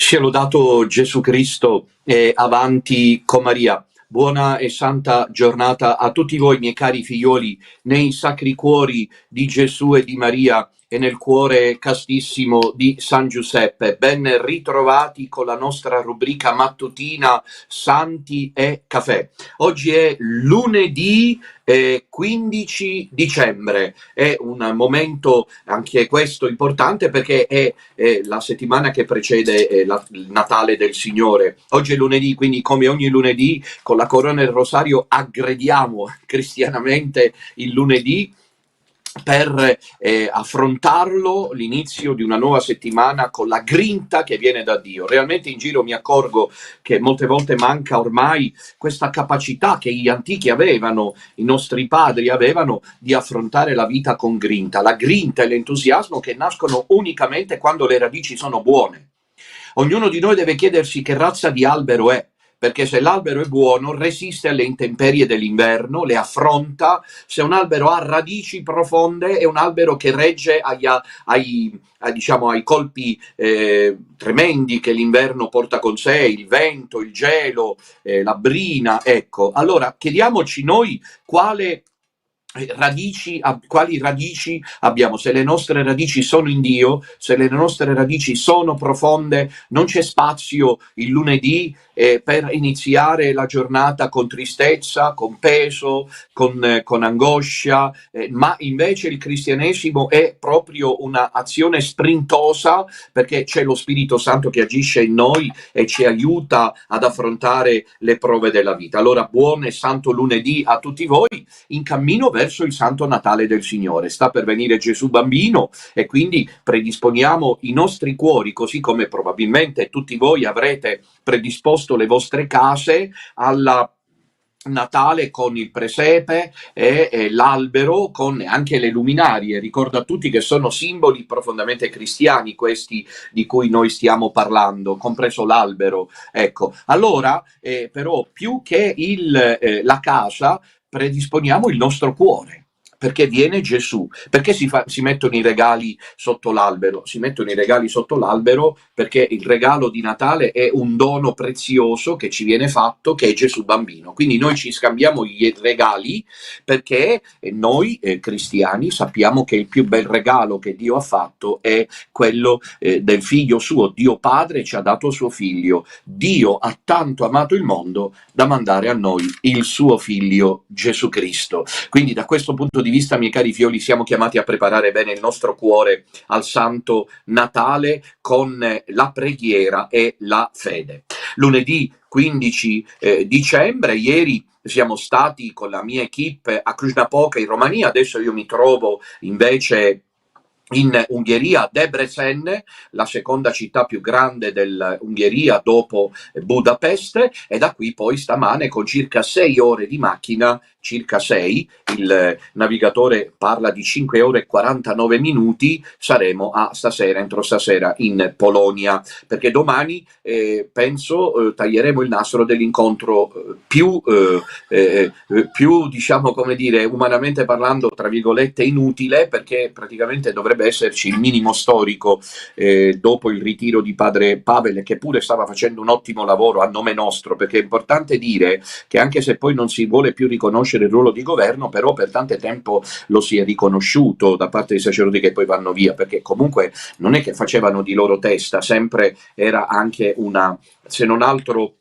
Sia lodato Gesù Cristo e avanti con Maria. Buona e santa giornata a tutti voi, miei cari figlioli, nei sacri cuori di Gesù e di Maria e nel cuore castissimo di San Giuseppe. Ben ritrovati con la nostra rubrica mattutina Santi e Caffè. Oggi è lunedì 15 dicembre, è un momento anche questo importante perché è la settimana che precede il Natale del Signore. Oggi è lunedì, quindi come ogni lunedì con la corona del rosario aggrediamo cristianamente il lunedì per affrontarlo, l'inizio di una nuova settimana con la grinta che viene da Dio. Realmente in giro mi accorgo che molte volte manca ormai questa capacità che gli antichi avevano, i nostri padri avevano, di affrontare la vita con grinta. La grinta e l'entusiasmo che nascono unicamente quando le radici sono buone. Ognuno di noi deve chiedersi che razza di albero è, perché se l'albero è buono resiste alle intemperie dell'inverno, le affronta. Se un albero ha radici profonde è un albero che regge ai colpi tremendi che l'inverno porta con sé, il vento, il gelo, la brina. Ecco, allora chiediamoci noi quali radici abbiamo. Se le nostre radici sono in Dio, se le nostre radici sono profonde, non c'è spazio il lunedì per iniziare la giornata con tristezza, con peso, con angoscia, ma invece il cristianesimo è proprio un'azione sprintosa, perché c'è lo Spirito Santo che agisce in noi e ci aiuta ad affrontare le prove della vita. Allora, buon e santo lunedì a tutti voi, in cammino verso il Santo Natale del Signore. Sta per venire Gesù bambino e quindi predisponiamo i nostri cuori, così come probabilmente tutti voi avrete predisposto le vostre case alla Natale con il presepe e l'albero, con anche le luminarie. Ricordo a tutti che sono simboli profondamente cristiani questi di cui noi stiamo parlando, compreso l'albero. Ecco, allora però più che la casa predisponiamo il nostro cuore. Perché viene Gesù. Perché si mettono i regali sotto l'albero? Si mettono i regali sotto l'albero perché il regalo di Natale è un dono prezioso che ci viene fatto, che è Gesù bambino. Quindi noi ci scambiamo gli regali perché noi cristiani sappiamo che il più bel regalo che Dio ha fatto è quello del figlio suo. Dio Padre ci ha dato suo figlio. Dio ha tanto amato il mondo da mandare a noi il suo figlio Gesù Cristo. Quindi da questo punto di vista, miei cari figlioli, siamo chiamati a preparare bene il nostro cuore al Santo Natale con la preghiera e la fede. Lunedì 15 dicembre, ieri siamo stati con la mia equipe a Cluj-Napoca in Romania, adesso io mi trovo invece in Ungheria, Debrecen, la seconda città più grande dell'Ungheria dopo Budapest, e da qui poi stamane con circa 6 ore di macchina, circa 6, il navigatore parla di 5 ore e 49 minuti, saremo entro stasera in Polonia, perché domani penso taglieremo il nastro dell'incontro più diciamo, come dire, umanamente parlando, tra virgolette, inutile, perché praticamente dovrebbe esserci il minimo storico dopo il ritiro di padre Pavel, che pure stava facendo un ottimo lavoro a nome nostro, perché è importante dire che anche se poi non si vuole più riconoscere il ruolo di governo, però per tanto tempo lo si è riconosciuto da parte dei sacerdoti che poi vanno via, perché comunque non è che facevano di loro testa, sempre era anche una, se non altro,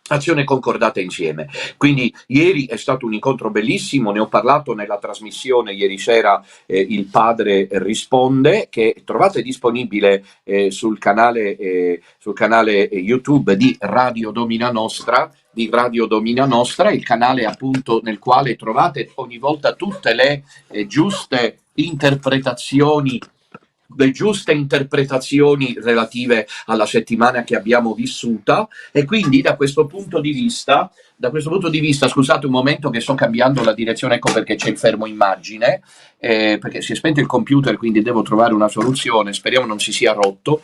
azione concordata insieme. Quindi ieri è stato un incontro bellissimo, ne ho parlato nella trasmissione ieri sera, il padre risponde, che trovate disponibile sul canale YouTube di Radio Domina Nostra, il canale appunto nel quale trovate ogni volta tutte le giuste interpretazioni relative alla settimana che abbiamo vissuta, e quindi da questo punto di vista, scusate un momento che sto cambiando la direzione, ecco perché c'è il fermo immagine, perché si è spento il computer, quindi devo trovare una soluzione, speriamo non si sia rotto.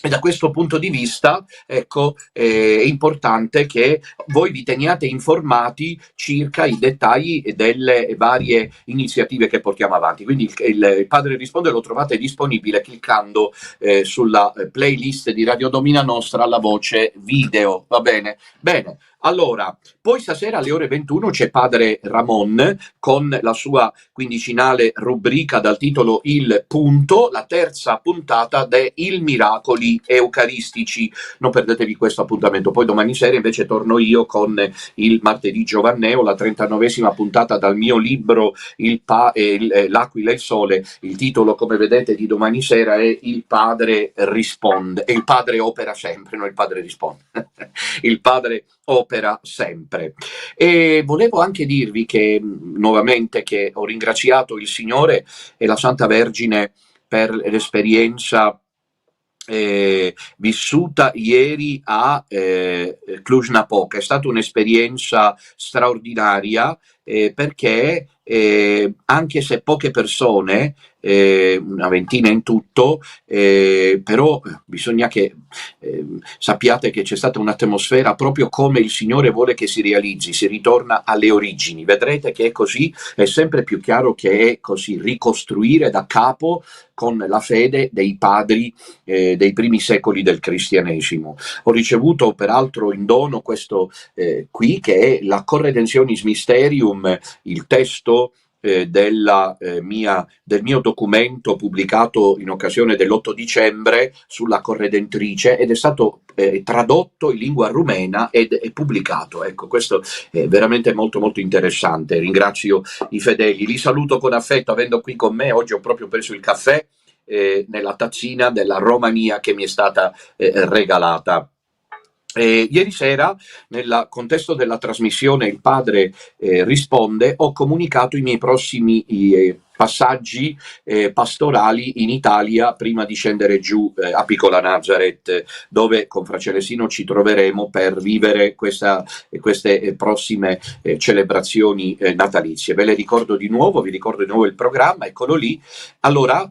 E da questo punto di vista, ecco, è importante che voi vi teniate informati circa i dettagli delle varie iniziative che portiamo avanti. Quindi il Padre Risponde lo trovate disponibile cliccando sulla playlist di Radio Domina Nostra alla voce video, va bene? Bene, allora, poi stasera alle ore 21 c'è Padre Ramon con la sua quindicinale rubrica dal titolo Il Punto, la terza puntata dei Miracoli Eucaristici. Non perdetevi questo appuntamento. Poi domani sera invece torno io con il Martedì Giovanneo, la 39esima puntata dal mio libro L'Aquila e il Sole. Il titolo, come vedete, di domani sera è Il Padre Risponde. E il Padre opera sempre, non il Padre risponde. Il Padre opera sempre. E volevo anche dirvi che nuovamente che ho ringraziato il Signore e la Santa Vergine per l'esperienza vissuta ieri a Cluj-Napoca. È stata un'esperienza straordinaria perché anche se poche persone, una ventina in tutto, però bisogna che sappiate che c'è stata un'atmosfera proprio come il Signore vuole che si realizzi, si ritorna alle origini. Vedrete che è così, è sempre più chiaro che è così, ricostruire da capo con la fede dei padri dei primi secoli del cristianesimo. Ho ricevuto peraltro in dono questo qui, che è la Corredentionis Mysterium, il testo del mio documento pubblicato in occasione dell'8 dicembre sulla corredentrice, ed è stato tradotto in lingua rumena ed è pubblicato. Ecco, questo è veramente molto molto interessante. Ringrazio i fedeli, li saluto con affetto, avendo qui con me oggi ho proprio preso il caffè nella tazzina della Romania che mi è stata regalata. Ieri sera, nel contesto della trasmissione Il Padre Risponde, ho comunicato i miei prossimi passaggi pastorali in Italia prima di scendere giù a Piccola Nazareth, dove con Fra Celestino ci troveremo per vivere queste prossime celebrazioni natalizie. Ve le ricordo di nuovo, vi ricordo di nuovo il programma, eccolo lì. Allora,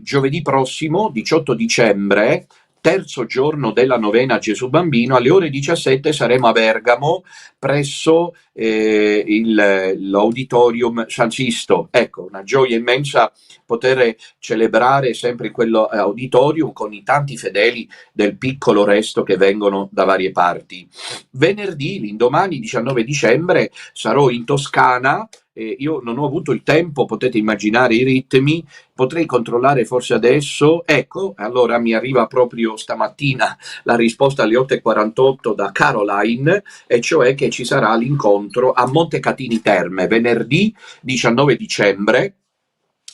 giovedì prossimo, 18 dicembre, terzo giorno della novena a Gesù Bambino, alle ore 17 saremo a Bergamo presso l'Auditorium San Sisto. Ecco, una gioia immensa poter celebrare sempre in quell'auditorium con i tanti fedeli del piccolo resto che vengono da varie parti. Venerdì, l'indomani 19 dicembre, sarò in Toscana. Io non ho avuto il tempo, potete immaginare i ritmi, potrei controllare forse adesso. Ecco, allora mi arriva proprio stamattina la risposta alle 8:48 da Caroline, e cioè che ci sarà l'incontro a Montecatini Terme venerdì 19 dicembre,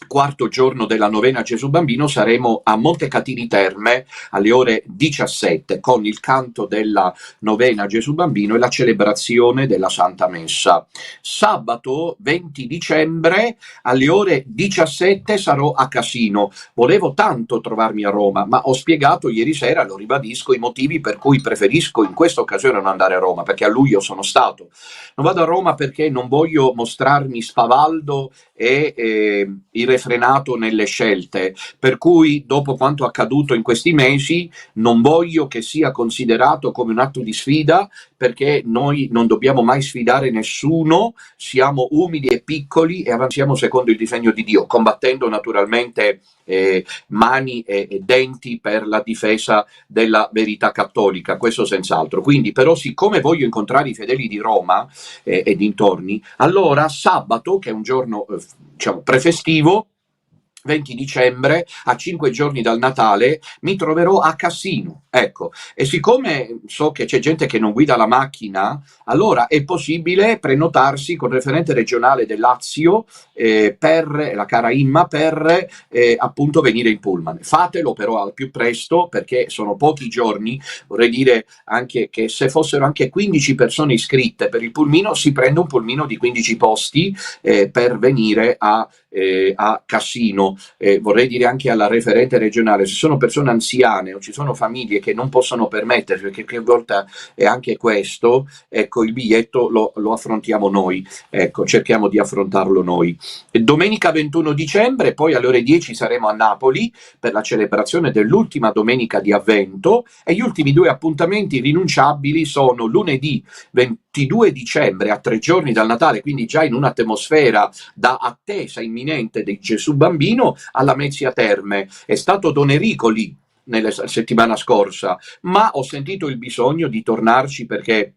quarto giorno della novena Gesù Bambino. Saremo a Montecatini Terme alle ore 17 con il canto della novena Gesù Bambino e la celebrazione della Santa Messa. Sabato 20 dicembre alle ore 17 sarò a Cassino. Volevo tanto trovarmi a Roma, ma ho spiegato ieri sera, lo ribadisco, i motivi per cui preferisco in questa occasione non andare a Roma, perché a luglio sono stato. Non vado a Roma perché non voglio mostrarmi spavaldo e irrefrenato nelle scelte, per cui dopo quanto accaduto in questi mesi non voglio che sia considerato come un atto di sfida, perché noi non dobbiamo mai sfidare nessuno, siamo umili e piccoli e avanziamo secondo il disegno di Dio, combattendo naturalmente mani e denti per la difesa della verità cattolica, questo senz'altro. Quindi però, siccome voglio incontrare i fedeli di Roma e dintorni, allora sabato, che è un giorno diciamo prefestivo, 20 dicembre, a 5 giorni dal Natale, mi troverò a Cassino. Ecco, e siccome so che c'è gente che non guida la macchina, allora è possibile prenotarsi con il referente regionale del Lazio per la cara Imma per appunto venire in pullman. Fatelo però al più presto, perché sono pochi giorni. Vorrei dire anche che se fossero anche 15 persone iscritte per il pulmino, si prende un pulmino di 15 posti per venire a a Cassino. Vorrei dire anche alla referente regionale, se sono persone anziane o ci sono famiglie che non possono permettersi, perché che volta è anche questo, ecco, il biglietto lo affrontiamo noi, ecco, cerchiamo di affrontarlo noi. Domenica 21 dicembre, poi alle ore 10 saremo a Napoli per la celebrazione dell'ultima domenica di Avvento, e gli ultimi due appuntamenti irrinunciabili sono lunedì 22 dicembre, a 3 giorni dal Natale, quindi già in un'atmosfera da attesa imminente di Gesù Bambino, alla Mezzia Terme. È stato Don Enrico lì nella settimana scorsa, ma ho sentito il bisogno di tornarci perché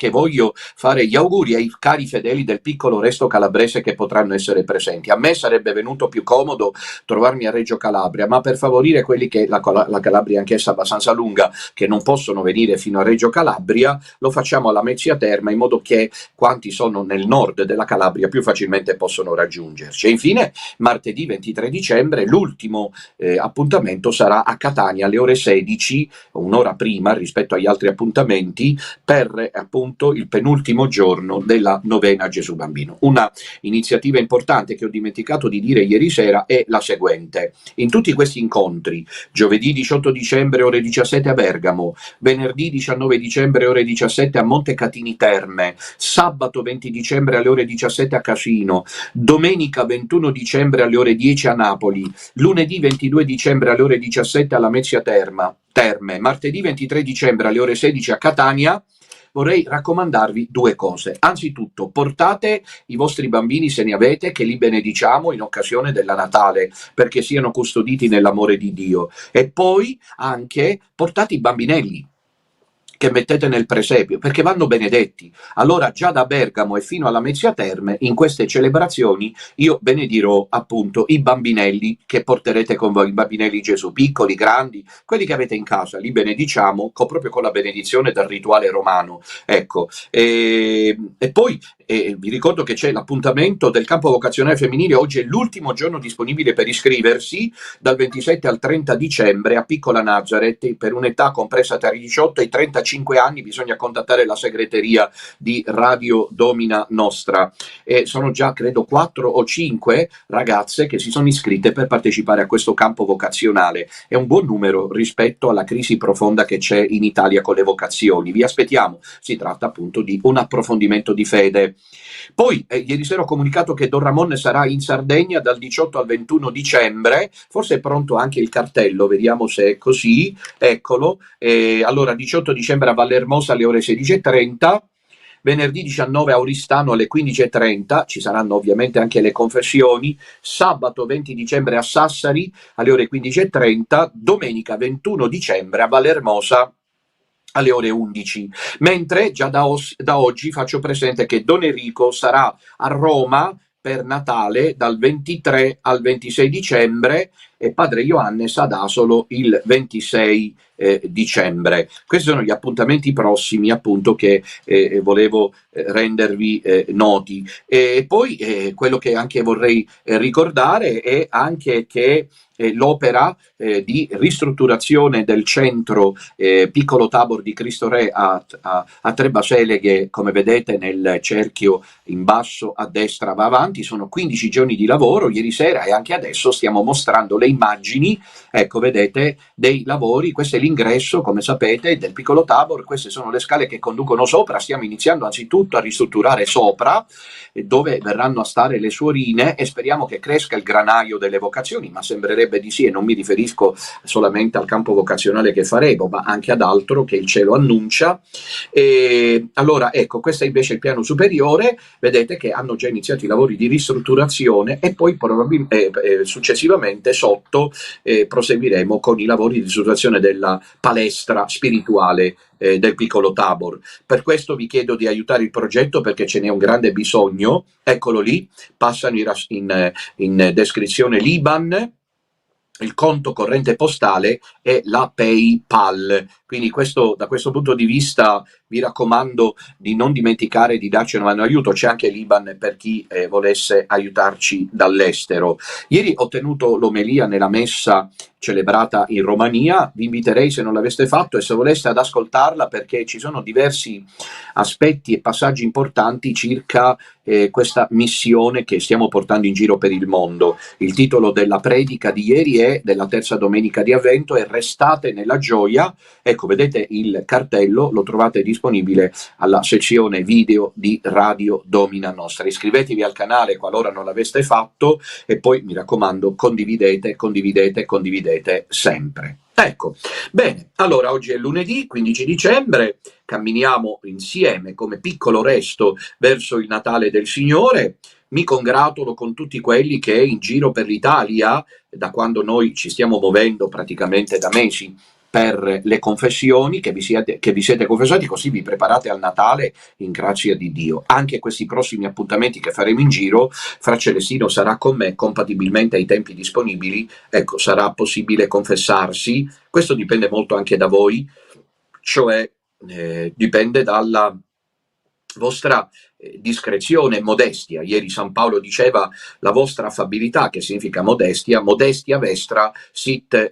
voglio fare gli auguri ai cari fedeli del piccolo resto calabrese che potranno essere presenti. A me sarebbe venuto più comodo trovarmi a Reggio Calabria, ma per favorire quelli che la Calabria è anch'essa abbastanza lunga, che non possono venire fino a Reggio Calabria, lo facciamo alla Mezzia Terme, in modo che quanti sono nel nord della Calabria più facilmente possono raggiungerci. E infine, martedì 23 dicembre, l'ultimo appuntamento sarà a Catania alle ore 16, un'ora prima rispetto agli altri appuntamenti, per appunto il penultimo giorno della novena a Gesù Bambino. Una iniziativa importante che ho dimenticato di dire ieri sera è la seguente: in tutti questi incontri, giovedì 18 dicembre ore 17 a Bergamo, venerdì 19 dicembre ore 17 a Montecatini Terme, sabato 20 dicembre alle ore 17 a Casino, domenica 21 dicembre alle ore 10 a Napoli, lunedì 22 dicembre alle ore 17 alla Mezzia Terme, martedì 23 dicembre alle ore 16 a Catania, vorrei raccomandarvi due cose. Anzitutto, portate i vostri bambini, se ne avete, che li benediciamo in occasione della Natale, perché siano custoditi nell'amore di Dio. E poi anche portate i bambinelli che mettete nel presepio, perché vanno benedetti. Allora già da Bergamo e fino alla Mezzia Terme, in queste celebrazioni, io benedirò appunto i bambinelli che porterete con voi, i bambinelli Gesù, piccoli, grandi, quelli che avete in casa, li benediciamo proprio con la benedizione del rituale romano. Ecco, e poi vi ricordo che c'è l'appuntamento del campo vocazionale femminile, oggi è l'ultimo giorno disponibile per iscriversi, dal 27 al 30 dicembre a Piccola Nazareth, per un'età compresa tra i 18 e i 35 anni. Bisogna contattare la segreteria di Radio Domina Nostra. Sono già, credo, 4 o 5 ragazze che si sono iscritte per partecipare a questo campo vocazionale. È un buon numero rispetto alla crisi profonda che c'è in Italia con le vocazioni. Vi aspettiamo, si tratta appunto di un approfondimento di fede. Poi ieri sera ho comunicato che Don Ramon sarà in Sardegna dal 18 al 21 dicembre, forse è pronto anche il cartello, vediamo se è così, eccolo. Allora 18 dicembre a Vallermosa alle ore 16:30, venerdì 19 a Oristano alle 15:30, ci saranno ovviamente anche le confessioni, sabato 20 dicembre a Sassari alle ore 15:30, domenica 21 dicembre a Vallermosa alle ore 11, mentre già da oggi faccio presente che Don Enrico sarà a Roma per Natale dal 23 al 26 dicembre e Padre Ioannes ad Asolo il 26 dicembre. Questi sono gli appuntamenti prossimi, appunto, che volevo rendervi noti. E poi quello che anche vorrei ricordare è anche che l'opera di ristrutturazione del centro Piccolo Tabor di Cristo Re a Tre Baseleghe, come vedete nel cerchio in basso a destra, va avanti, sono 15 giorni di lavoro. Ieri sera e anche adesso stiamo mostrando le immagini, ecco, vedete, dei lavori. Questo è l'ingresso, come sapete, del Piccolo Tabor, queste sono le scale che conducono sopra. Stiamo iniziando anzitutto a ristrutturare sopra, dove verranno a stare le suorine, e speriamo che cresca il granaio delle vocazioni, ma sembrerebbe di sì, e non mi riferisco solamente al campo vocazionale che faremo, ma anche ad altro che il cielo annuncia. Allora, ecco, questo è invece il piano superiore. Vedete che hanno già iniziato i lavori di ristrutturazione e poi successivamente sotto proseguiremo con i lavori di ristrutturazione della palestra spirituale del Piccolo Tabor. Per questo vi chiedo di aiutare il progetto, perché ce n'è un grande bisogno. Eccolo lì, passano in descrizione l'IBAN, il conto corrente postale e la PayPal. Quindi da questo punto di vista vi raccomando di non dimenticare di darci una mano aiuto. C'è anche l'IBAN per chi volesse aiutarci dall'estero. Ieri ho tenuto l'omelia nella messa celebrata in Romania. Vi inviterei, se non l'aveste fatto e se voleste, ad ascoltarla, perché ci sono diversi aspetti e passaggi importanti circa questa missione che stiamo portando in giro per il mondo. Il titolo della predica di ieri è, della terza domenica di Avvento, è Restate nella gioia. Ecco, vedete il cartello, lo trovate disponibile alla sezione video di Radio Domina Nostra. Iscrivetevi al canale qualora non l'aveste fatto, e poi mi raccomando, condividete sempre. Ecco, bene, allora oggi è lunedì 15 dicembre, camminiamo insieme come piccolo resto verso il Natale del Signore. Mi congratulo con tutti quelli che in giro per l'Italia, da quando noi ci stiamo muovendo praticamente da mesi per le confessioni, che vi siete confessati, così vi preparate al Natale in grazia di Dio. Anche questi prossimi appuntamenti che faremo in giro, Fra Celestino sarà con me, compatibilmente ai tempi disponibili, ecco, sarà possibile confessarsi. Questo dipende molto anche da voi, cioè dipende dalla vostra discrezione e modestia. Ieri San Paolo diceva la vostra affabilità, che significa modestia, modestia vestra sit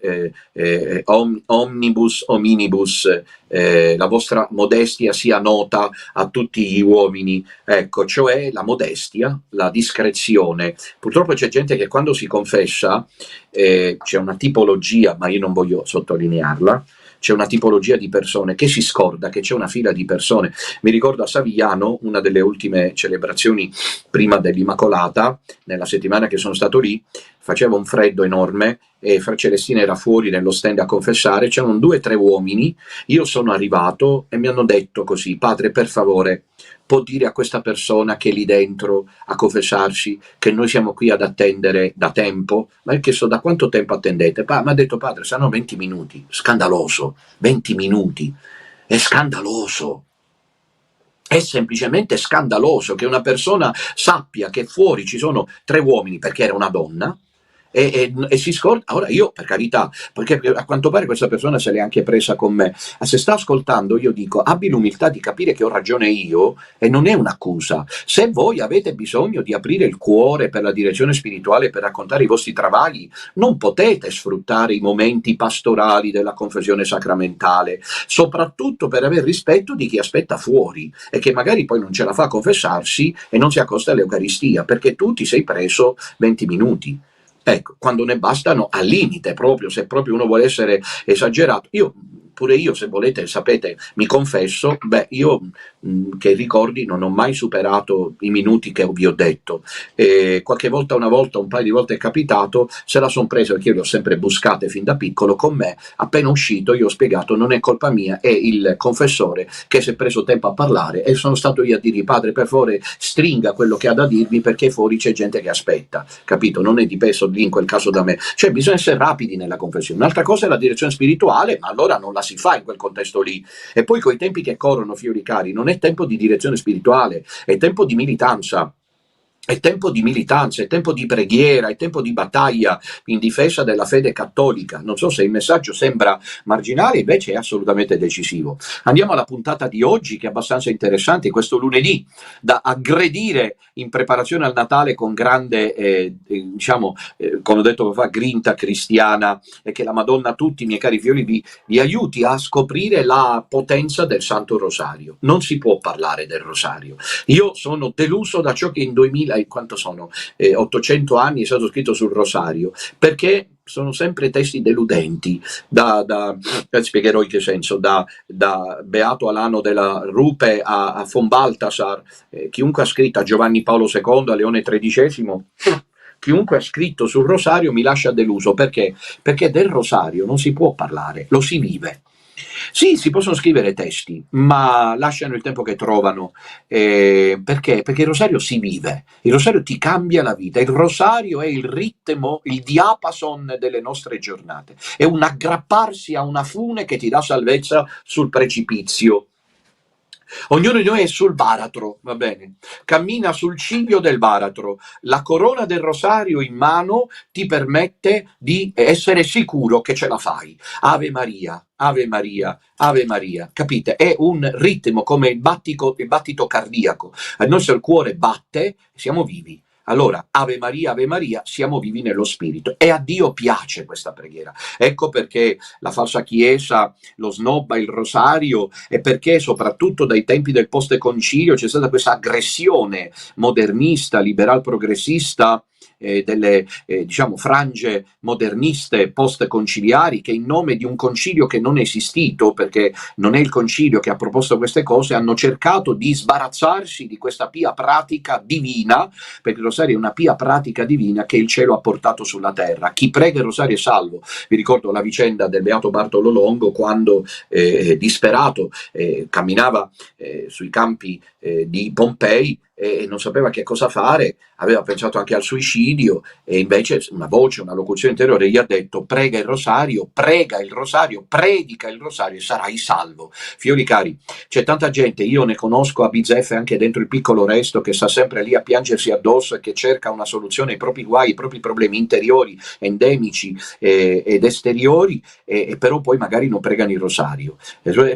omnibus hominibus, la vostra modestia sia nota a tutti gli uomini, ecco, cioè la modestia, la discrezione. Purtroppo c'è gente che quando si confessa, c'è una tipologia, ma io non voglio sottolinearla, c'è una tipologia di persone che si scorda che c'è una fila di persone. Mi ricordo a Savigliano, una delle ultime celebrazioni prima dell'Immacolata, nella settimana che sono stato lì, faceva un freddo enorme e Fra Celestina era fuori nello stand a confessare, c'erano 2 o 3 uomini, io sono arrivato e mi hanno detto così: padre, per favore, può dire a questa persona che è lì dentro a confessarsi che noi siamo qui ad attendere da tempo? Ma io ho chiesto: da quanto tempo attendete? Mi ha detto: padre, saranno 20 minuti. Scandaloso, 20 minuti, è scandaloso. È semplicemente scandaloso che una persona sappia che fuori ci sono 3 uomini, perché era una donna, e si scorda. Ora io, per carità, perché a quanto pare questa persona se l'è anche presa con me, ma se sta ascoltando io dico: abbi l'umiltà di capire che ho ragione io, e non è un'accusa. Se voi avete bisogno di aprire il cuore per la direzione spirituale, per raccontare i vostri travagli, non potete sfruttare i momenti pastorali della confessione sacramentale, soprattutto per aver rispetto di chi aspetta fuori e che magari poi non ce la fa a confessarsi e non si accosta all'Eucaristia, perché tu ti sei preso 20 minuti. Ecco, quando ne bastano al limite, proprio, se proprio uno vuole essere esagerato. Pure io, se volete, sapete, mi confesso, io che ricordi non ho mai superato i minuti che vi ho detto. Qualche volta, un paio di volte è capitato, se la son presa, perché io le ho sempre buscate fin da piccolo con me. Appena uscito io ho spiegato: non è colpa mia, è il confessore che si è preso tempo a parlare, e sono stato io a dirgli: padre, per favore stringa quello che ha da dirmi, perché fuori c'è gente che aspetta, capito? Non è dipeso lì in quel caso da me. Cioè bisogna essere rapidi nella confessione. Un'altra cosa è la direzione spirituale, ma allora non la si fa in quel contesto lì. E poi coi tempi che corrono, fiori cari, non è tempo di direzione spirituale, è tempo di militanza. È tempo di militanza, è tempo di preghiera, è tempo di battaglia in difesa della fede cattolica. Non so se il messaggio sembra marginale, invece è assolutamente decisivo. Andiamo alla puntata di oggi, che è abbastanza interessante, questo lunedì, da aggredire in preparazione al Natale con grande, come ho detto fa, grinta cristiana, e che la Madonna, tutti i miei cari figlioli, vi aiuti a scoprire la potenza del Santo Rosario. Non si può parlare del Rosario. Io sono deluso da ciò che in 2000, quanto sono, 800 anni è stato scritto sul Rosario, perché sono sempre testi deludenti, spiegherò in che senso, da Beato Alano della Rupe a von Balthasar, chiunque ha scritto, a Giovanni Paolo II, a Leone XIII, chiunque ha scritto sul Rosario mi lascia deluso. Perché? Perché del Rosario non si può parlare, lo si vive. Sì, si possono scrivere testi, ma lasciano il tempo che trovano. Perché? Perché il Rosario si vive, il Rosario ti cambia la vita, il Rosario è il ritmo, il diapason delle nostre giornate, è un aggrapparsi a una fune che ti dà salvezza sul precipizio. Ognuno di noi è sul baratro, va bene? Cammina sul ciglio del baratro. La corona del Rosario in mano ti permette di essere sicuro che ce la fai. Ave Maria, Ave Maria, Ave Maria. Capite? È un ritmo come il battito cardiaco. Il nostro cuore batte, siamo vivi. Allora, Ave Maria, siamo vivi nello spirito e a Dio piace questa preghiera. Ecco perché la falsa chiesa lo snobba il rosario e perché soprattutto dai tempi del post-concilio c'è stata questa aggressione modernista, liberal progressista, delle diciamo frange moderniste post-conciliari che in nome di un concilio che non è esistito, perché non è il concilio che ha proposto queste cose, hanno cercato di sbarazzarsi di questa pia pratica divina, perché il rosario è una pia pratica divina che il cielo ha portato sulla terra. Chi prega il rosario è salvo. Vi ricordo la vicenda del beato Bartolo Longo quando disperato camminava sui campi di Pompei e non sapeva che cosa fare, aveva pensato anche al suicidio e invece una voce, una locuzione interiore gli ha detto: prega il rosario, predica il rosario e sarai salvo. Figlioli cari, c'è tanta gente, io ne conosco a bizzeffe anche dentro il piccolo resto, che sta sempre lì a piangersi addosso e che cerca una soluzione ai propri guai, ai propri problemi interiori, endemici ed esteriori, e però poi magari non pregano il rosario.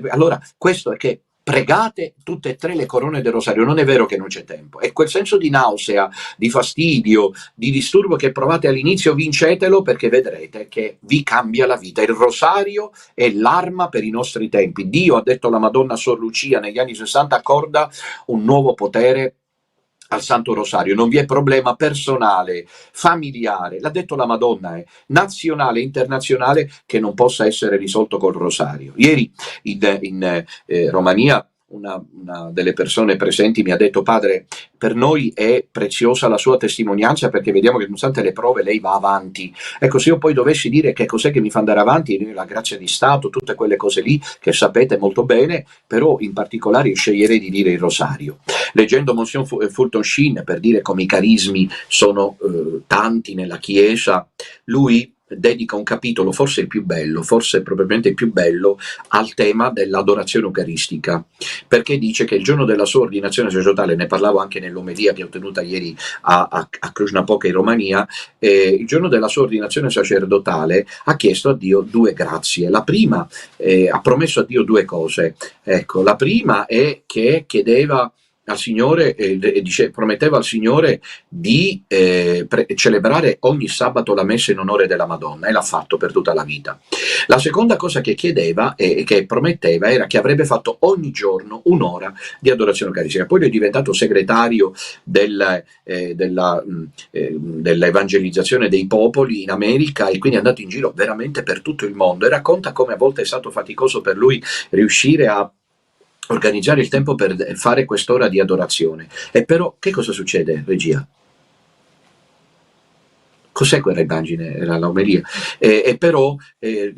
Allora, questo è che pregate tutte e tre le corone del rosario, non è vero che non c'è tempo, e quel senso di nausea, di fastidio, di disturbo che provate all'inizio vincetelo, perché vedrete che vi cambia la vita. Il rosario è l'arma per i nostri tempi. Dio, ha detto la Madonna Sor Lucia negli anni 60, accorda un nuovo potere al Santo Rosario. Non vi è problema personale, familiare, l'ha detto la Madonna, nazionale, internazionale, che non possa essere risolto col Rosario. Ieri in Romania una delle persone presenti mi ha detto: padre, per noi è preziosa la sua testimonianza, perché vediamo che nonostante le prove lei va avanti. Ecco, se io poi dovessi dire che cos'è che mi fa andare avanti, la grazia di Stato, tutte quelle cose lì che sapete molto bene, però in particolare io sceglierei di dire il Rosario. Leggendo Monsignor Fulton Sheen, per dire come i carismi sono tanti nella Chiesa, lui dedica un capitolo, forse il più bello, forse probabilmente il più bello, al tema dell'adorazione eucaristica, perché dice che il giorno della sua ordinazione sacerdotale, ne parlavo anche nell'omelia che ho tenuta ieri a Cluj-Napoca in Romania, il giorno della sua ordinazione sacerdotale ha chiesto a Dio due grazie. La prima, ha promesso a Dio due cose. Ecco, la prima è che chiedeva al Signore, prometteva al Signore di celebrare ogni sabato la messa in onore della Madonna, e l'ha fatto per tutta la vita. La seconda cosa che chiedeva e che prometteva era che avrebbe fatto ogni giorno un'ora di adorazione eucaristica. Poi lui è diventato segretario dell'evangelizzazione dei popoli in America, e quindi è andato in giro veramente per tutto il mondo, e racconta come a volte è stato faticoso per lui riuscire a organizzare il tempo per fare quest'ora di adorazione. E però che cosa succede, regia? Cos'è quella immagine? Era l'omelia.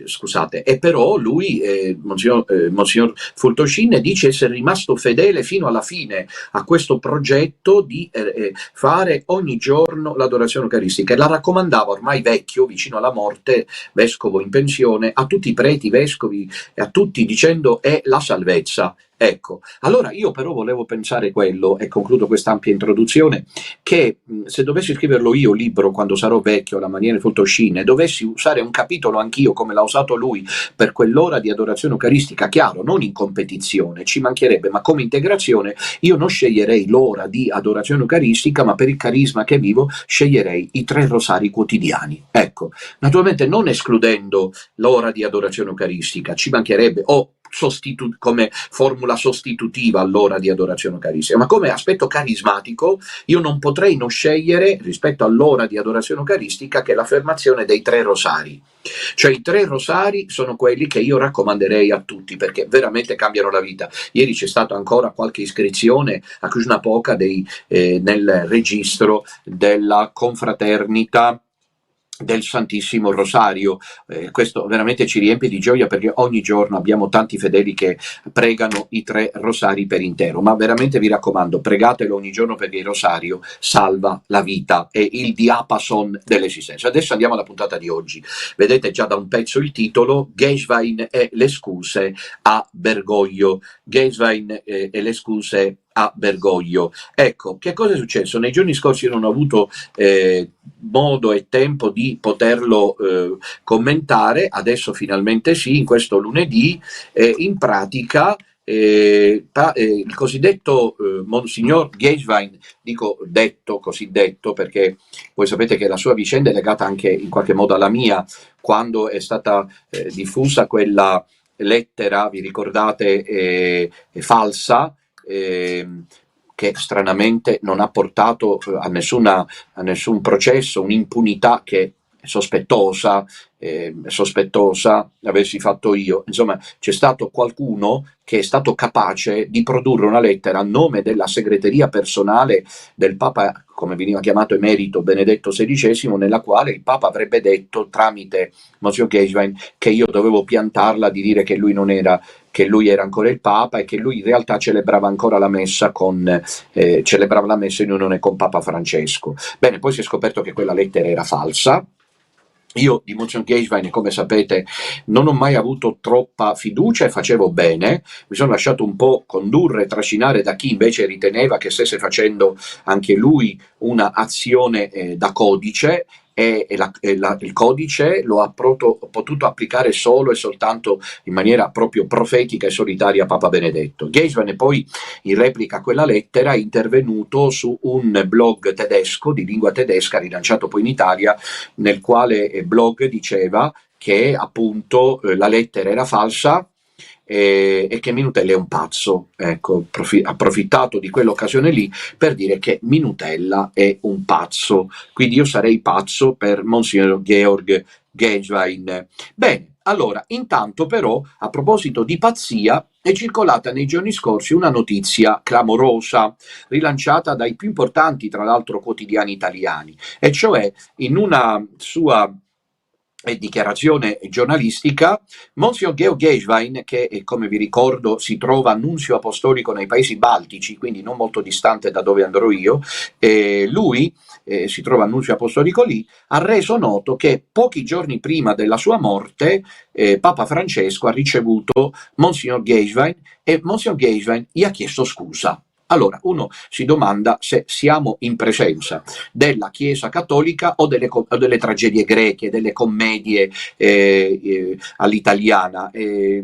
Scusate, e però lui, Monsignor Fulton Sheen, dice essere rimasto fedele fino alla fine a questo progetto di fare ogni giorno l'adorazione eucaristica, e la raccomandava, ormai vecchio, vicino alla morte, vescovo in pensione, a tutti i preti, vescovi, a tutti, dicendo: è la salvezza. Ecco, allora io però volevo pensare quello, e concludo questa ampia introduzione, che se dovessi scriverlo io, libro, quando sarò vecchio, alla maniera di Fulton Sheen, e dovessi usare un capitolo anch'io come l'ha usato lui per quell'ora di adorazione eucaristica, chiaro, non in competizione, ci mancherebbe, ma come integrazione, io non sceglierei l'ora di adorazione eucaristica, ma per il carisma che vivo sceglierei i 3 rosari quotidiani. Ecco, naturalmente non escludendo l'ora di adorazione eucaristica, ci mancherebbe, o come formula sostitutiva all'ora di adorazione eucaristica, ma come aspetto carismatico io non potrei non scegliere, rispetto all'ora di adorazione eucaristica, che l'affermazione dei 3 rosari. Cioè i 3 rosari sono quelli che io raccomanderei a tutti, perché veramente cambiano la vita. Ieri c'è stata ancora qualche iscrizione a Cluj-Napoca nel registro della confraternita del Santissimo Rosario. Questo veramente ci riempie di gioia, perché ogni giorno abbiamo tanti fedeli che pregano i 3 rosari per intero, ma veramente vi raccomando, pregatelo ogni giorno, perché il rosario salva la vita, è il diapason dell'esistenza. Adesso andiamo alla puntata di oggi. Vedete già da un pezzo il titolo: Geiswein e le scuse a Bergoglio. Geiswein e le scuse a Bergoglio. Ecco, che cosa è successo? Nei giorni scorsi io non ho avuto modo e tempo di poterlo commentare, adesso finalmente sì, in questo lunedì. In pratica il cosiddetto Monsignor Geijewein, dico detto, cosiddetto, perché voi sapete che la sua vicenda è legata anche in qualche modo alla mia, quando è stata diffusa quella lettera, vi ricordate, falsa, che stranamente non ha portato a nessun processo, un'impunità che è sospettosa l'avessi fatto io. Insomma, c'è stato qualcuno che è stato capace di produrre una lettera a nome della segreteria personale del Papa, come veniva chiamato emerito Benedetto XVI, nella quale il Papa avrebbe detto tramite Monsignor Geijewein che io dovevo piantarla di dire che lui non era, che lui era ancora il Papa e che lui in realtà celebrava ancora la messa celebrava la messa in unione con Papa Francesco. Bene, poi si è scoperto che quella lettera era falsa. Io di Monsignor Geijewein, come sapete, non ho mai avuto troppa fiducia e facevo bene, mi sono lasciato un po' condurre, trascinare da chi invece riteneva che stesse facendo anche lui una azione da codice, e il codice lo ha potuto applicare solo e soltanto in maniera proprio profetica e solitaria Papa Benedetto. Geijewein poi, in replica a quella lettera, è intervenuto su un blog tedesco, di lingua tedesca, rilanciato poi in Italia, nel quale blog diceva che appunto la lettera era falsa e che Minutella è un pazzo. Ecco, approfittato di quell'occasione lì per dire che Minutella è un pazzo. Quindi io sarei pazzo per Monsignor Georg Geijewein. Bene, allora, intanto però, a proposito di pazzia, è circolata nei giorni scorsi una notizia clamorosa, rilanciata dai più importanti, tra l'altro, quotidiani italiani, e cioè in una sua dichiarazione giornalistica, Monsignor Georg Geijewein, che come vi ricordo si trova nunzio apostolico nei paesi baltici, quindi non molto distante da dove andrò io, lui si trova nunzio apostolico lì, ha reso noto che pochi giorni prima della sua morte Papa Francesco ha ricevuto Monsignor Geijewein e Monsignor Geijewein gli ha chiesto scusa. Allora, uno si domanda se siamo in presenza della Chiesa cattolica o delle tragedie greche, delle commedie all'italiana. E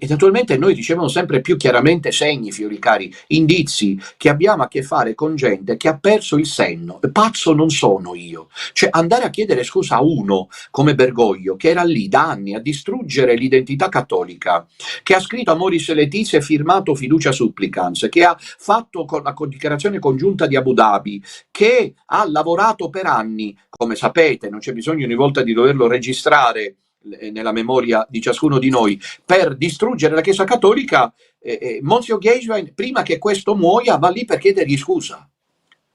naturalmente noi riceviamo sempre più chiaramente segni, fiori cari, indizi che abbiamo a che fare con gente che ha perso il senno. Pazzo non sono io. Cioè, andare a chiedere scusa a uno come Bergoglio, che era lì da anni a distruggere l'identità cattolica, che ha scritto Amoris Laetitia e firmato Fiducia Supplicans, che ha fatto con la dichiarazione congiunta di Abu Dhabi, che ha lavorato per anni, come sapete, non c'è bisogno ogni volta di doverlo registrare nella memoria di ciascuno di noi, per distruggere la Chiesa Cattolica. Monsignor Geijewein, prima che questo muoia, va lì per chiedergli scusa.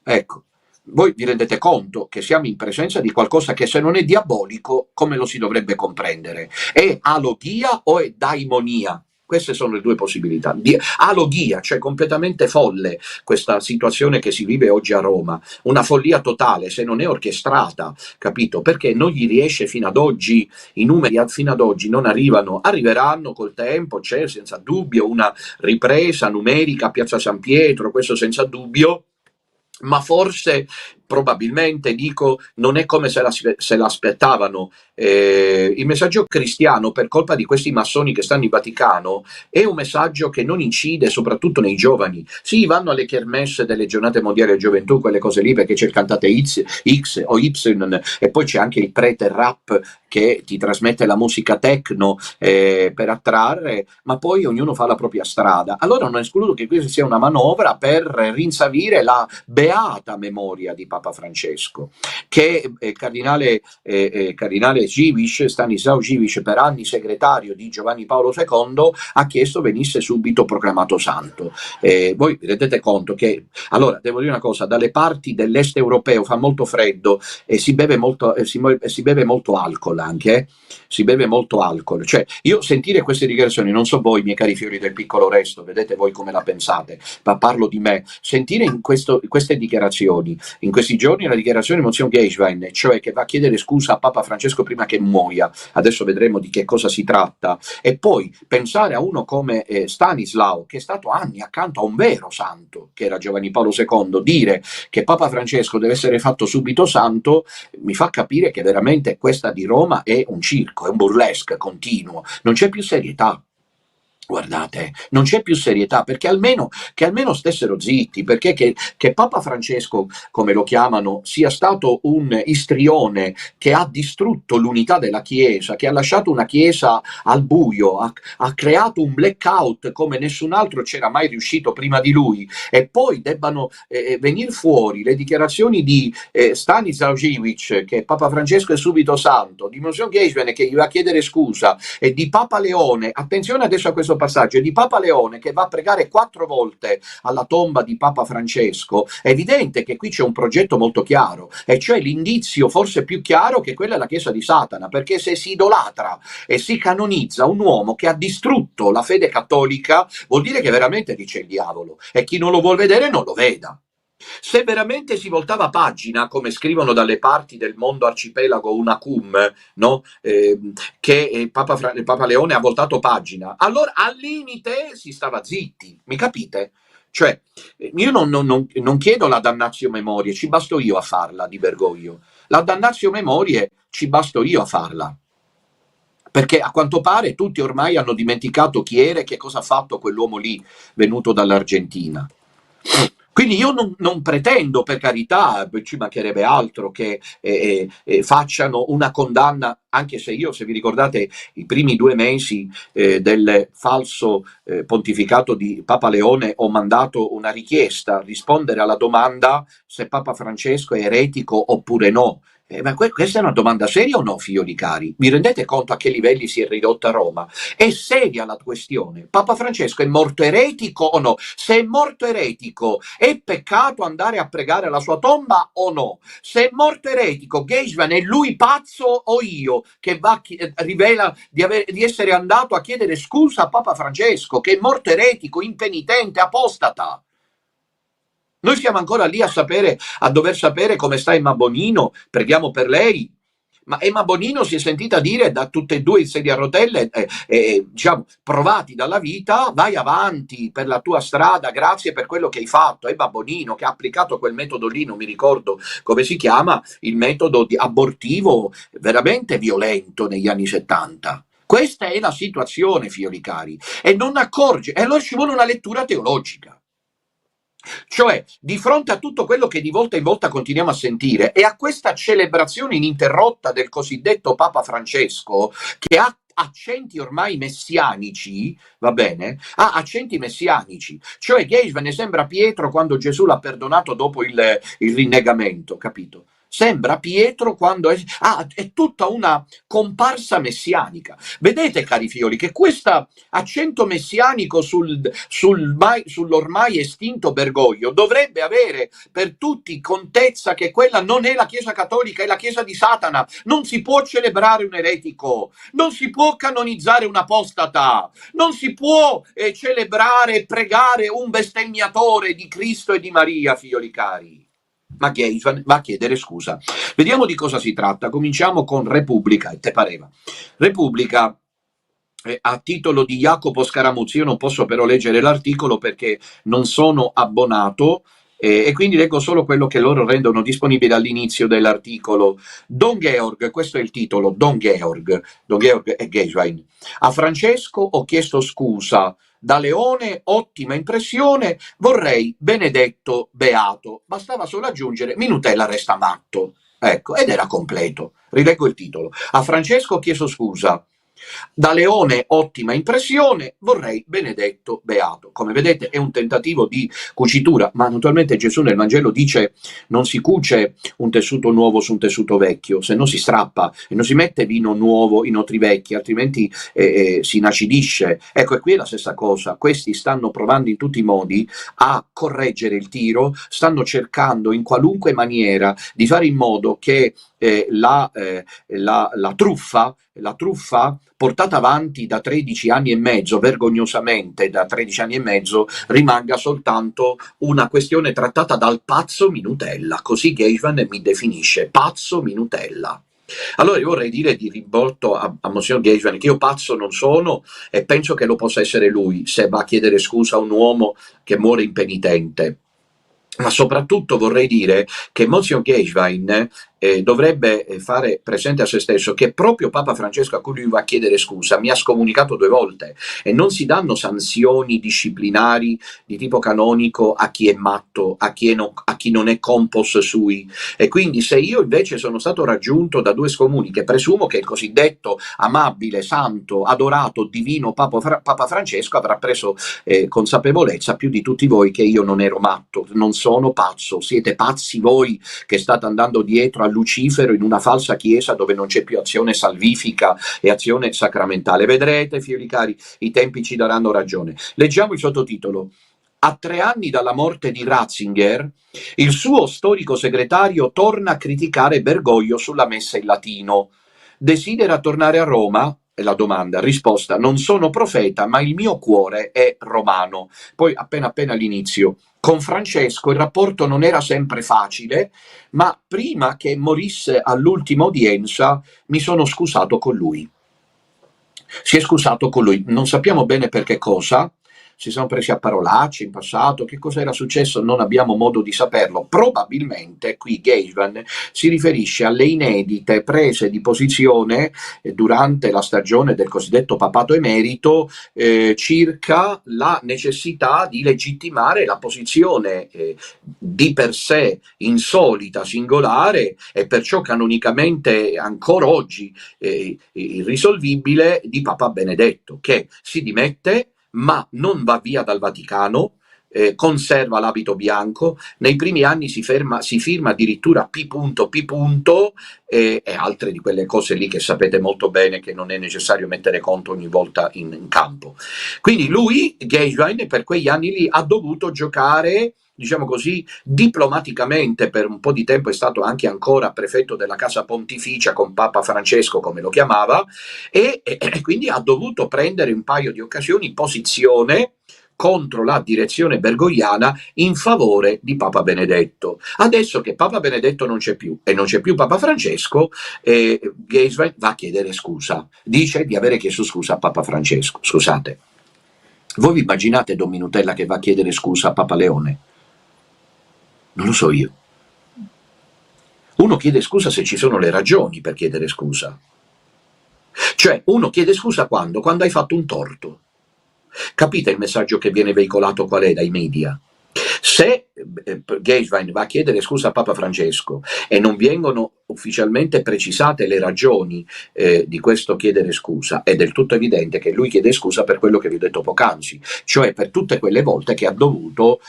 Ecco, voi vi rendete conto che siamo in presenza di qualcosa che, se non è diabolico, come lo si dovrebbe comprendere? È alogia o è daimonia? Queste sono le due possibilità. Alogia, cioè completamente folle questa situazione che si vive oggi a Roma, una follia totale se non è orchestrata, capito? Perché non gli riesce fino ad oggi, i numeri fino ad oggi non arriveranno col tempo, c'è senza dubbio una ripresa numerica a Piazza San Pietro, questo senza dubbio, ma forse, probabilmente, dico, non è come se l'aspettavano. Il messaggio cristiano, per colpa di questi massoni che stanno in Vaticano, è un messaggio che non incide soprattutto nei giovani. Sì, vanno alle kermesse delle giornate mondiali della gioventù, quelle cose lì, perché c'è il cantante X o Y, e poi c'è anche il prete rap che ti trasmette la musica techno per attrarre, ma poi ognuno fa la propria strada. Allora non escludo che questa sia una manovra per rinsavire la beata memoria di Papa Francesco, che cardinale Dziwisz, Stanislao Dziwisz, per anni segretario di Giovanni Paolo II, ha chiesto venisse subito proclamato santo. Voi vi rendete conto che, allora, devo dire una cosa, dalle parti dell'est europeo fa molto freddo e si beve molto alcol anche, si beve molto alcol. Cioè, io sentire queste dichiarazioni, non so voi, miei cari fiori del piccolo resto, vedete voi come la pensate, ma parlo di me, sentire in queste dichiarazioni, in questi giorni la dichiarazione di Monsignor Geijewein, cioè che va a chiedere scusa a Papa Francesco prima che muoia, adesso vedremo di che cosa si tratta, e poi pensare a uno come Stanislao, che è stato anni accanto a un vero santo, che era Giovanni Paolo II, dire che Papa Francesco deve essere fatto subito santo, mi fa capire che veramente questa di Roma è un circo, è un burlesque continuo, non c'è più serietà. Guardate, non c'è più serietà, perché che almeno stessero zitti, perché che Papa Francesco, come lo chiamano, sia stato un istrione che ha distrutto l'unità della Chiesa, che ha lasciato una Chiesa al buio, ha creato un blackout come nessun altro c'era mai riuscito prima di lui, e poi debbano venire fuori le dichiarazioni di Stanislav Živic, che Papa Francesco è subito santo, di Monsignor Geisman che gli va a chiedere scusa, e di Papa Leone, attenzione adesso a questo passaggio, di Papa Leone che va a pregare 4 volte alla tomba di Papa Francesco. È evidente che qui c'è un progetto molto chiaro, e cioè l'indizio forse più chiaro che quella è la Chiesa di Satana, perché se si idolatra e si canonizza un uomo che ha distrutto la fede cattolica, vuol dire che veramente lì c'è il diavolo, e chi non lo vuol vedere non lo veda. Se veramente si voltava pagina, come scrivono dalle parti del mondo arcipelago una cum, no? Che Papa Leone ha voltato pagina, allora al limite si stava zitti, mi capite? Cioè, io non chiedo la damnatio memorie, ci basto io a farla di Bergoglio. La damnatio memorie ci basto io a farla, perché a quanto pare tutti ormai hanno dimenticato chi era e che cosa ha fatto quell'uomo lì venuto dall'Argentina. Quindi io non pretendo, per carità, ci mancherebbe altro, che facciano una condanna, anche se io, se vi ricordate, i primi 2 mesi del falso pontificato di Papa Leone, ho mandato una richiesta a rispondere alla domanda se Papa Francesco è eretico oppure no. Ma questa è una domanda seria o no, figlioli cari? Vi rendete conto a che livelli si è ridotta Roma? È seria la questione. Papa Francesco è morto eretico o no? Se è morto eretico, è peccato andare a pregare alla sua tomba o no? Se è morto eretico, Geisman è lui pazzo o io che rivela di essere andato a chiedere scusa a Papa Francesco, che è morto eretico, impenitente, apostata? Noi siamo ancora lì a dover sapere come sta Emma Bonino, preghiamo per lei. Ma Emma Bonino si è sentita dire da tutte e due i sedili a rotelle, diciamo, provati dalla vita: vai avanti per la tua strada, grazie per quello che hai fatto. Emma Bonino, che ha applicato quel metodo lì, non mi ricordo come si chiama, il metodo abortivo veramente violento negli anni 70. Questa è la situazione, figlioli cari, e non accorge, e allora ci vuole una lettura teologica. Cioè, di fronte a tutto quello che di volta in volta continuiamo a sentire, e a questa celebrazione ininterrotta del cosiddetto Papa Francesco, che ha accenti ormai messianici, va bene? Ha accenti messianici, cioè Geisman ne sembra Pietro quando Gesù l'ha perdonato dopo il rinnegamento, capito? Sembra Pietro quando è tutta una comparsa messianica. Vedete, cari figlioli, che questo accento messianico sull'ormai estinto Bergoglio dovrebbe avere per tutti contezza che quella non è la Chiesa cattolica, è la Chiesa di Satana. Non si può celebrare un eretico, non si può canonizzare un apostata, non si può celebrare e pregare un bestemmiatore di Cristo e di Maria, figlioli cari. Ma Geisman va a chiedere scusa. Vediamo di cosa si tratta. Cominciamo con Repubblica, e te pareva. Repubblica, a titolo di Jacopo Scaramuzzi. Io non posso però leggere l'articolo perché non sono abbonato, e quindi leggo solo quello che loro rendono disponibile all'inizio dell'articolo. Don Georg, questo è il titolo, Don Georg e Geiswein. A Francesco ho chiesto scusa. Da Leone, ottima impressione, vorrei Benedetto beato. Bastava solo aggiungere Minutella resta matto. Ecco, ed era completo. Rileggo il titolo. A Francesco ho chiesto scusa. Da Leone, ottima impressione, vorrei Benedetto beato. Come vedete è un tentativo di cucitura, ma naturalmente Gesù nel Vangelo dice: non si cuce un tessuto nuovo su un tessuto vecchio, se no si strappa, e non si mette vino nuovo in otri vecchi, altrimenti si inacidisce. Ecco, e qui è la stessa cosa. Questi stanno provando in tutti i modi a correggere il tiro, stanno cercando in qualunque maniera di fare in modo che la truffa portata avanti da 13 anni e mezzo, vergognosamente da 13 anni e mezzo, rimanga soltanto una questione trattata dal pazzo Minutella. Così Geisman mi definisce, pazzo Minutella. Allora io vorrei dire di rivolto a Monsignor Geisman che io pazzo non sono, e penso che lo possa essere lui se va a chiedere scusa a un uomo che muore impenitente. Ma soprattutto vorrei dire che Monsignor Geiswein dovrebbe fare presente a se stesso che proprio Papa Francesco, a cui lui va a chiedere scusa, mi ha scomunicato 2 volte, e non si danno sanzioni disciplinari di tipo canonico a chi è matto, a chi non è compos sui. E quindi se io invece sono stato raggiunto da 2 scomuni, che presumo che il cosiddetto amabile, santo, adorato, divino Papa Francesco avrà preso consapevolezza più di tutti voi che io non ero matto, non sono pazzo, siete pazzi voi che state andando dietro a Lucifero in una falsa chiesa dove non c'è più azione salvifica e azione sacramentale. Vedrete, figli cari, i tempi ci daranno ragione. Leggiamo il sottotitolo. A 3 anni dalla morte di Ratzinger, il suo storico segretario torna a criticare Bergoglio sulla messa in latino. Desidera tornare a Roma? È la domanda. Risposta: non sono profeta, ma il mio cuore è romano. Poi appena all'inizio. Con Francesco il rapporto non era sempre facile, ma prima che morisse all'ultima udienza mi sono scusato con lui. Si è scusato con lui, non sappiamo bene per che cosa, si sono presi a parolacce in passato, che cosa era successo non abbiamo modo di saperlo. Probabilmente qui Geiswein si riferisce alle inedite prese di posizione durante la stagione del cosiddetto papato emerito circa la necessità di legittimare la posizione di per sé insolita, singolare e perciò canonicamente ancora oggi irrisolvibile di Papa Benedetto, che si dimette ma non va via dal Vaticano, conserva l'abito bianco, nei primi anni si firma addirittura P.P. E altre di quelle cose lì che sapete molto bene che non è necessario mettere conto ogni volta in campo. Quindi lui, Geiswein, per quegli anni lì ha dovuto giocare, diciamo così, diplomaticamente. Per un po' di tempo è stato anche ancora prefetto della Casa Pontificia con Papa Francesco, come lo chiamava, e quindi ha dovuto prendere un paio di occasioni posizione contro la direzione bergogliana in favore di Papa Benedetto. Adesso che Papa Benedetto non c'è più e non c'è più Papa Francesco, Geiswein va a chiedere scusa. Dice di avere chiesto scusa a Papa Francesco. Scusate, voi vi immaginate Don Minutella che va a chiedere scusa a Papa Leone? Non lo so io. Uno chiede scusa se ci sono le ragioni per chiedere scusa. Cioè, uno chiede scusa quando? Quando hai fatto un torto. Capite il messaggio che viene veicolato qual è dai media? Se Geiswein va a chiedere scusa a Papa Francesco e non vengono ufficialmente precisate le ragioni di questo chiedere scusa, è del tutto evidente che lui chiede scusa per quello che vi ho detto poc'anzi, cioè per tutte quelle volte che ha dovuto,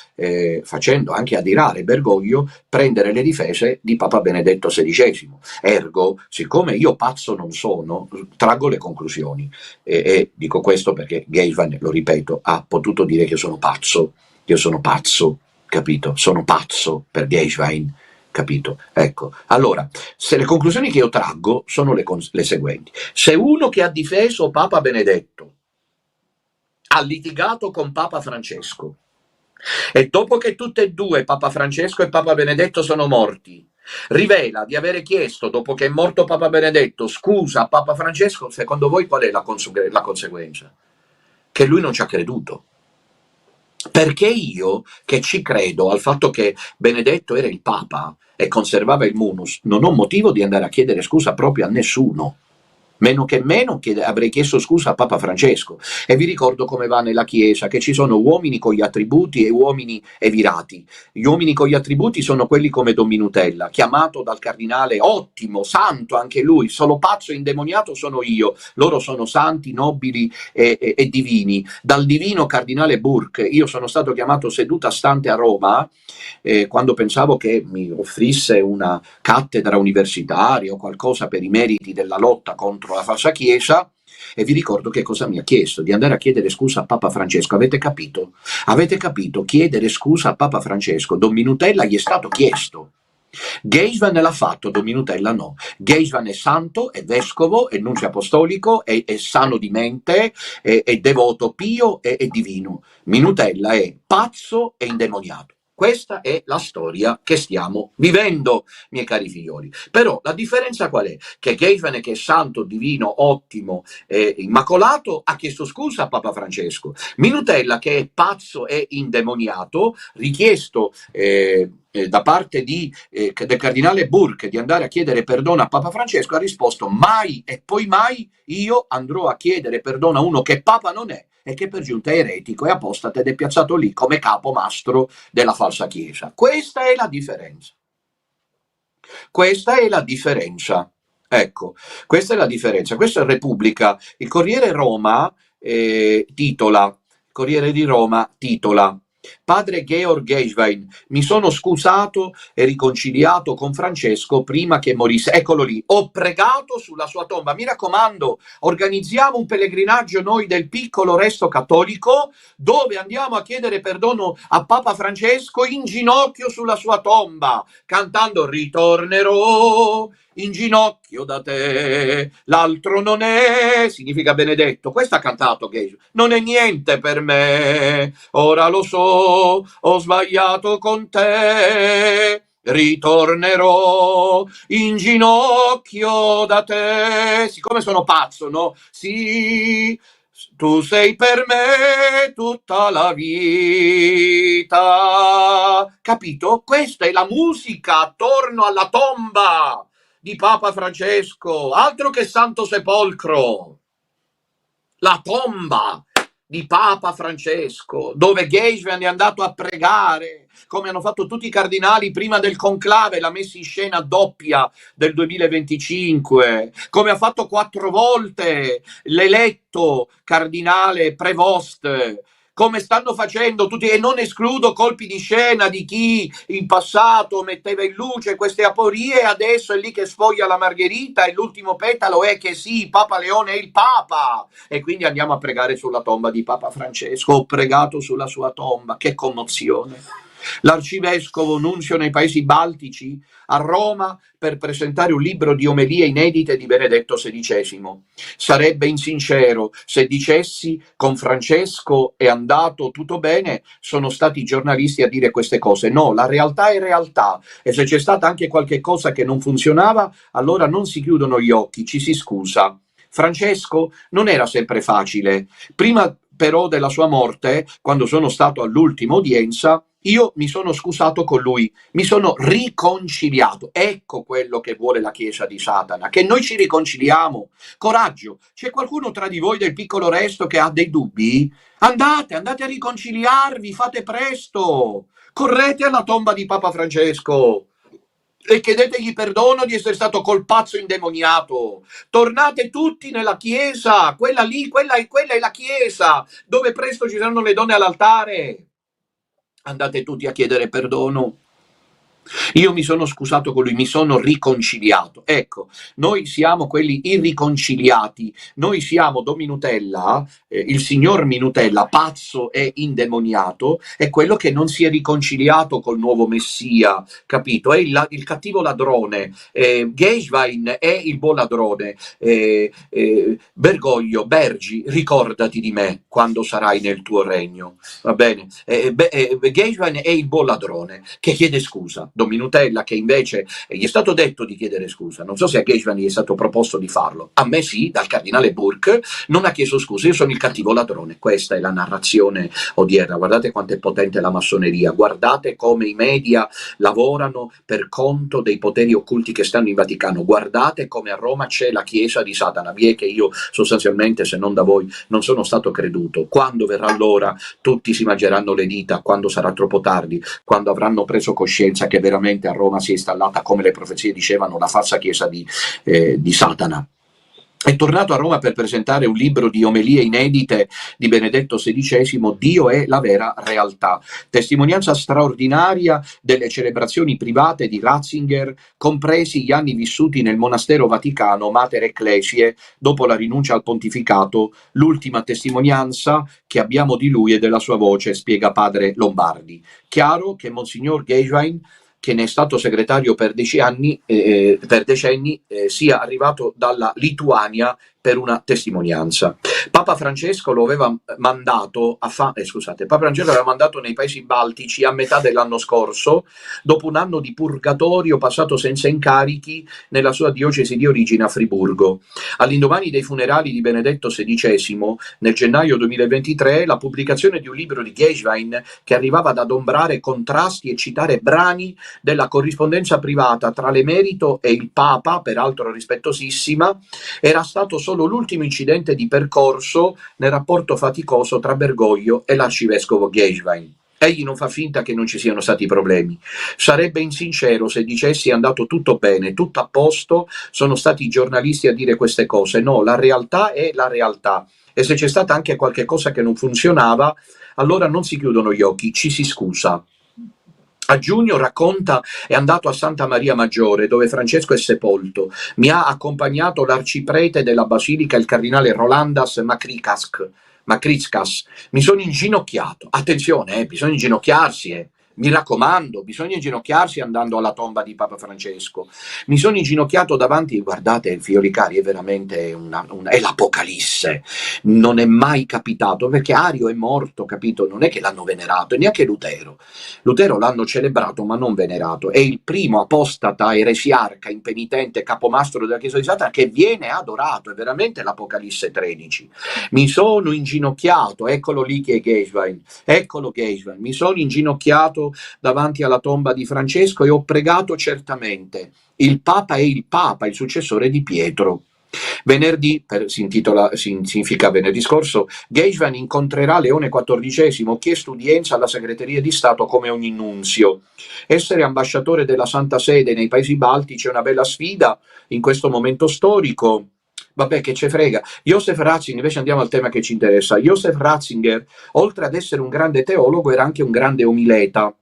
facendo anche adirare Bergoglio, prendere le difese di Papa Benedetto XVI. Ergo, siccome io pazzo non sono, traggo le conclusioni e dico questo perché Geiswein, lo ripeto, ha potuto dire che sono pazzo. Io sono pazzo, capito? Sono pazzo per Geiswein, capito? Ecco, allora, se le conclusioni che io traggo sono le seguenti. Se uno che ha difeso Papa Benedetto ha litigato con Papa Francesco e dopo che tutte e due, Papa Francesco e Papa Benedetto, sono morti, rivela di avere chiesto, dopo che è morto Papa Benedetto, scusa a Papa Francesco, secondo voi qual è la conseguenza? Che lui non ci ha creduto. Perché io, che ci credo al fatto che Benedetto era il Papa e conservava il munus, non ho motivo di andare a chiedere scusa proprio a nessuno. Meno che avrei chiesto scusa a Papa Francesco. E vi ricordo come va nella Chiesa, che ci sono uomini con gli attributi e uomini evirati. Gli uomini con gli attributi sono quelli come Don Minutella, chiamato dal cardinale ottimo, santo anche lui, solo pazzo e indemoniato sono io. Loro sono santi, nobili e divini. Dal divino cardinale Burke, io sono stato chiamato seduta stante a Roma, quando pensavo che mi offrisse una cattedra universitaria o qualcosa per i meriti della lotta contro la falsa chiesa, e vi ricordo che cosa mi ha chiesto: di andare a chiedere scusa a Papa Francesco. Avete capito? Avete capito? Chiedere scusa a Papa Francesco. Don Minutella gli è stato chiesto. Geiswein l'ha fatto, Don Minutella no. Geiswein è santo, è vescovo, è nunzio apostolico, è sano di mente, è devoto, pio e divino. Minutella è pazzo e indemoniato. Questa è la storia che stiamo vivendo, miei cari figlioli. Però la differenza qual è? Che Gaishvan, che è santo, divino, ottimo, immacolato, ha chiesto scusa a Papa Francesco. Minutella, che è pazzo e indemoniato, richiesto da parte del cardinale Burke di andare a chiedere perdono a Papa Francesco, ha risposto: mai e poi mai io andrò a chiedere perdono a uno che Papa non è e che per giunta è eretico e apostata ed è piazzato lì come capo mastro della falsa chiesa. Questa è la differenza. Questa è la differenza. Ecco, questa è la differenza. Questa è Repubblica. Il Corriere Corriere di Roma titola: Padre Georg Gaishvan, mi sono scusato e riconciliato con Francesco prima che morisse. Eccolo lì, ho pregato sulla sua tomba. Mi raccomando, organizziamo un pellegrinaggio noi del piccolo resto cattolico dove andiamo a chiedere perdono a Papa Francesco in ginocchio sulla sua tomba, cantando ritornerò in ginocchio da te, l'altro non è, significa benedetto. Questo ha cantato Gaishvan. Non è niente per me, ora lo so, ho sbagliato con te, ritornerò in ginocchio da te. Siccome sono pazzo, no? Sì, tu sei per me tutta la vita. Capito? Questa è la musica attorno alla tomba di Papa Francesco, altro che Santo Sepolcro. La tomba di Papa Francesco, dove Gaishvan è andato a pregare, come hanno fatto tutti i cardinali prima del conclave, la messa in scena doppia del 2025, come ha fatto 4 volte l'eletto cardinale Prevost, come stanno facendo tutti, e non escludo colpi di scena di chi in passato metteva in luce queste aporie, adesso è lì che sfoglia la margherita e l'ultimo petalo è che sì, Papa Leone è il Papa, e quindi andiamo a pregare sulla tomba di Papa Francesco. Ho pregato sulla sua tomba, che commozione. L'arcivescovo nunzio nei paesi baltici a Roma per presentare un libro di omelie inedite di Benedetto XVI. Sarebbe insincero se dicessi con Francesco è andato tutto bene, sono stati i giornalisti a dire queste cose. No, la realtà è realtà, e se c'è stata anche qualche cosa che non funzionava, allora non si chiudono gli occhi, ci si scusa. Francesco non era sempre facile. Prima però della sua morte, quando sono stato all'ultima udienza, io mi sono scusato con lui, mi sono riconciliato. Ecco quello che vuole la Chiesa di Satana, che noi ci riconciliamo. Coraggio, c'è qualcuno tra di voi del piccolo resto che ha dei dubbi? Andate a riconciliarvi, fate presto. Correte alla tomba di Papa Francesco e chiedetegli perdono di essere stato col pazzo indemoniato. Tornate tutti nella chiesa, quella è la chiesa, dove presto ci saranno le donne all'altare. Andate tutti a chiedere perdono. Io mi sono scusato con lui, mi sono riconciliato. Ecco, noi siamo quelli irriconciliati, noi siamo Dominutella, il signor Minutella, pazzo e indemoniato, è quello che non si è riconciliato col nuovo Messia, capito? È il cattivo ladrone, Gaishvan è il buon ladrone, Bergoglio, Bergi, ricordati di me quando sarai nel tuo regno, va bene? Gaishvan è il buon ladrone che chiede scusa. Dominutella, che invece gli è stato detto di chiedere scusa, non so se a Gaishvan gli è stato proposto di farlo, a me sì, dal cardinale Burke, non ha chiesto scusa, io sono il cattivo ladrone. Questa è la narrazione odierna. Guardate quanto è potente la massoneria, guardate come i media lavorano per conto dei poteri occulti che stanno in Vaticano, guardate come a Roma c'è la chiesa di Satana. Vi è che io sostanzialmente, se non da voi, non sono stato creduto. Quando verrà l'ora tutti si mangeranno le dita, quando sarà troppo tardi, quando avranno preso coscienza che veramente a Roma si è installata, come le profezie dicevano, la falsa chiesa di Satana. È tornato a Roma per presentare un libro di omelie inedite di Benedetto XVI, Dio è la vera realtà, testimonianza straordinaria delle celebrazioni private di Ratzinger, compresi gli anni vissuti nel monastero vaticano Mater Ecclesiae dopo la rinuncia al pontificato, l'ultima testimonianza che abbiamo di lui e della sua voce, spiega padre Lombardi. Chiaro che Monsignor Gaishvan, che ne è stato segretario per decenni, sia arrivato dalla Lituania per una testimonianza. Papa Francesco lo aveva mandato Papa Francesco aveva mandato nei paesi baltici a metà dell'anno scorso, dopo un anno di purgatorio passato senza incarichi nella sua diocesi di origine a Friburgo. All'indomani dei funerali di Benedetto XVI, nel gennaio 2023, la pubblicazione di un libro di Geiswein che arrivava ad adombrare contrasti e citare brani della corrispondenza privata tra l'emerito e il Papa, peraltro rispettosissima, era stato solo l'ultimo incidente di percorso nel rapporto faticoso tra Bergoglio e l'arcivescovo Geiswein. Egli non fa finta che non ci siano stati problemi. Sarebbe insincero se dicessi è andato tutto bene, tutto a posto, sono stati i giornalisti a dire queste cose. No, la realtà è la realtà. E se c'è stata anche qualche cosa che non funzionava, allora non si chiudono gli occhi, ci si scusa. A giugno, racconta, è andato a Santa Maria Maggiore, dove Francesco è sepolto. Mi ha accompagnato l'arciprete della Basilica, il cardinale Rolandas Makrickas. Mi sono inginocchiato. Attenzione, bisogna inginocchiarsi, mi raccomando, bisogna inginocchiarsi andando alla tomba di Papa Francesco. Mi sono inginocchiato davanti, guardate, fiori cari, è veramente è l'Apocalisse. Non è mai capitato, perché Ario è morto, capito? Non è che l'hanno venerato, e neanche Lutero. Lutero l'hanno celebrato ma non venerato. È il primo apostata, eresiarca, impenitente, capomastro della Chiesa di Satana che viene adorato. È veramente l'Apocalisse 13. Mi sono inginocchiato, eccolo lì che è Geiswein, eccolo Geiswein. Mi sono inginocchiato davanti alla tomba di Francesco e ho pregato certamente. Il Papa è il Papa, il successore di Pietro. Venerdì, significa venerdì scorso, Geiswein incontrerà Leone XIV, ho chiesto udienza alla segreteria di Stato come ogni nunzio. Essere ambasciatore della Santa Sede nei paesi baltici è una bella sfida in questo momento storico. Vabbè, che ce frega. Josef Ratzinger, invece andiamo al tema che ci interessa. Josef Ratzinger, oltre ad essere un grande teologo, era anche un grande omileta.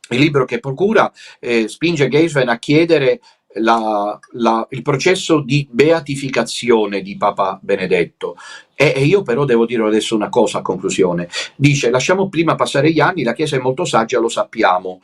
Il libro che procura spinge Geiswein a chiedere il processo di beatificazione di Papa Benedetto. E io però devo dire adesso una cosa a conclusione. Dice, lasciamo prima passare gli anni, la Chiesa è molto saggia, lo sappiamo.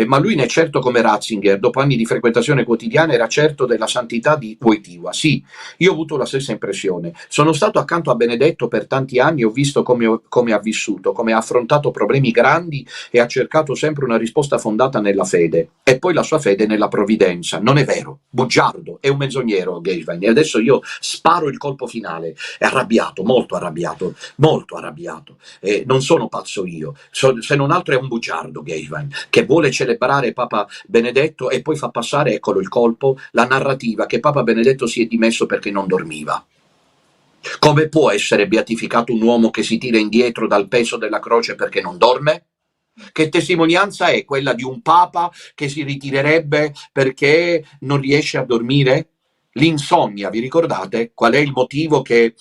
Ma lui ne è certo come Ratzinger, dopo anni di frequentazione quotidiana era certo della santità di Wojtyła. Sì, io ho avuto la stessa impressione. Sono stato accanto a Benedetto per tanti anni e ho visto come ha vissuto, come ha affrontato problemi grandi e ha cercato sempre una risposta fondata nella fede. E poi la sua fede nella provvidenza. Non è vero, bugiardo, è un menzognero Geiswein. E adesso io sparo il colpo finale. È arrabbiato, molto arrabbiato, molto arrabbiato. Non sono pazzo io, se non altro è un bugiardo Geiswein, che vuole celebrare Papa Benedetto e poi fa passare, eccolo il colpo, la narrativa che Papa Benedetto si è dimesso perché non dormiva. Come può essere beatificato un uomo che si tira indietro dal peso della croce perché non dorme? Che testimonianza è quella di un Papa che si ritirerebbe perché non riesce a dormire? L'insonnia, vi ricordate? Qual è il motivo che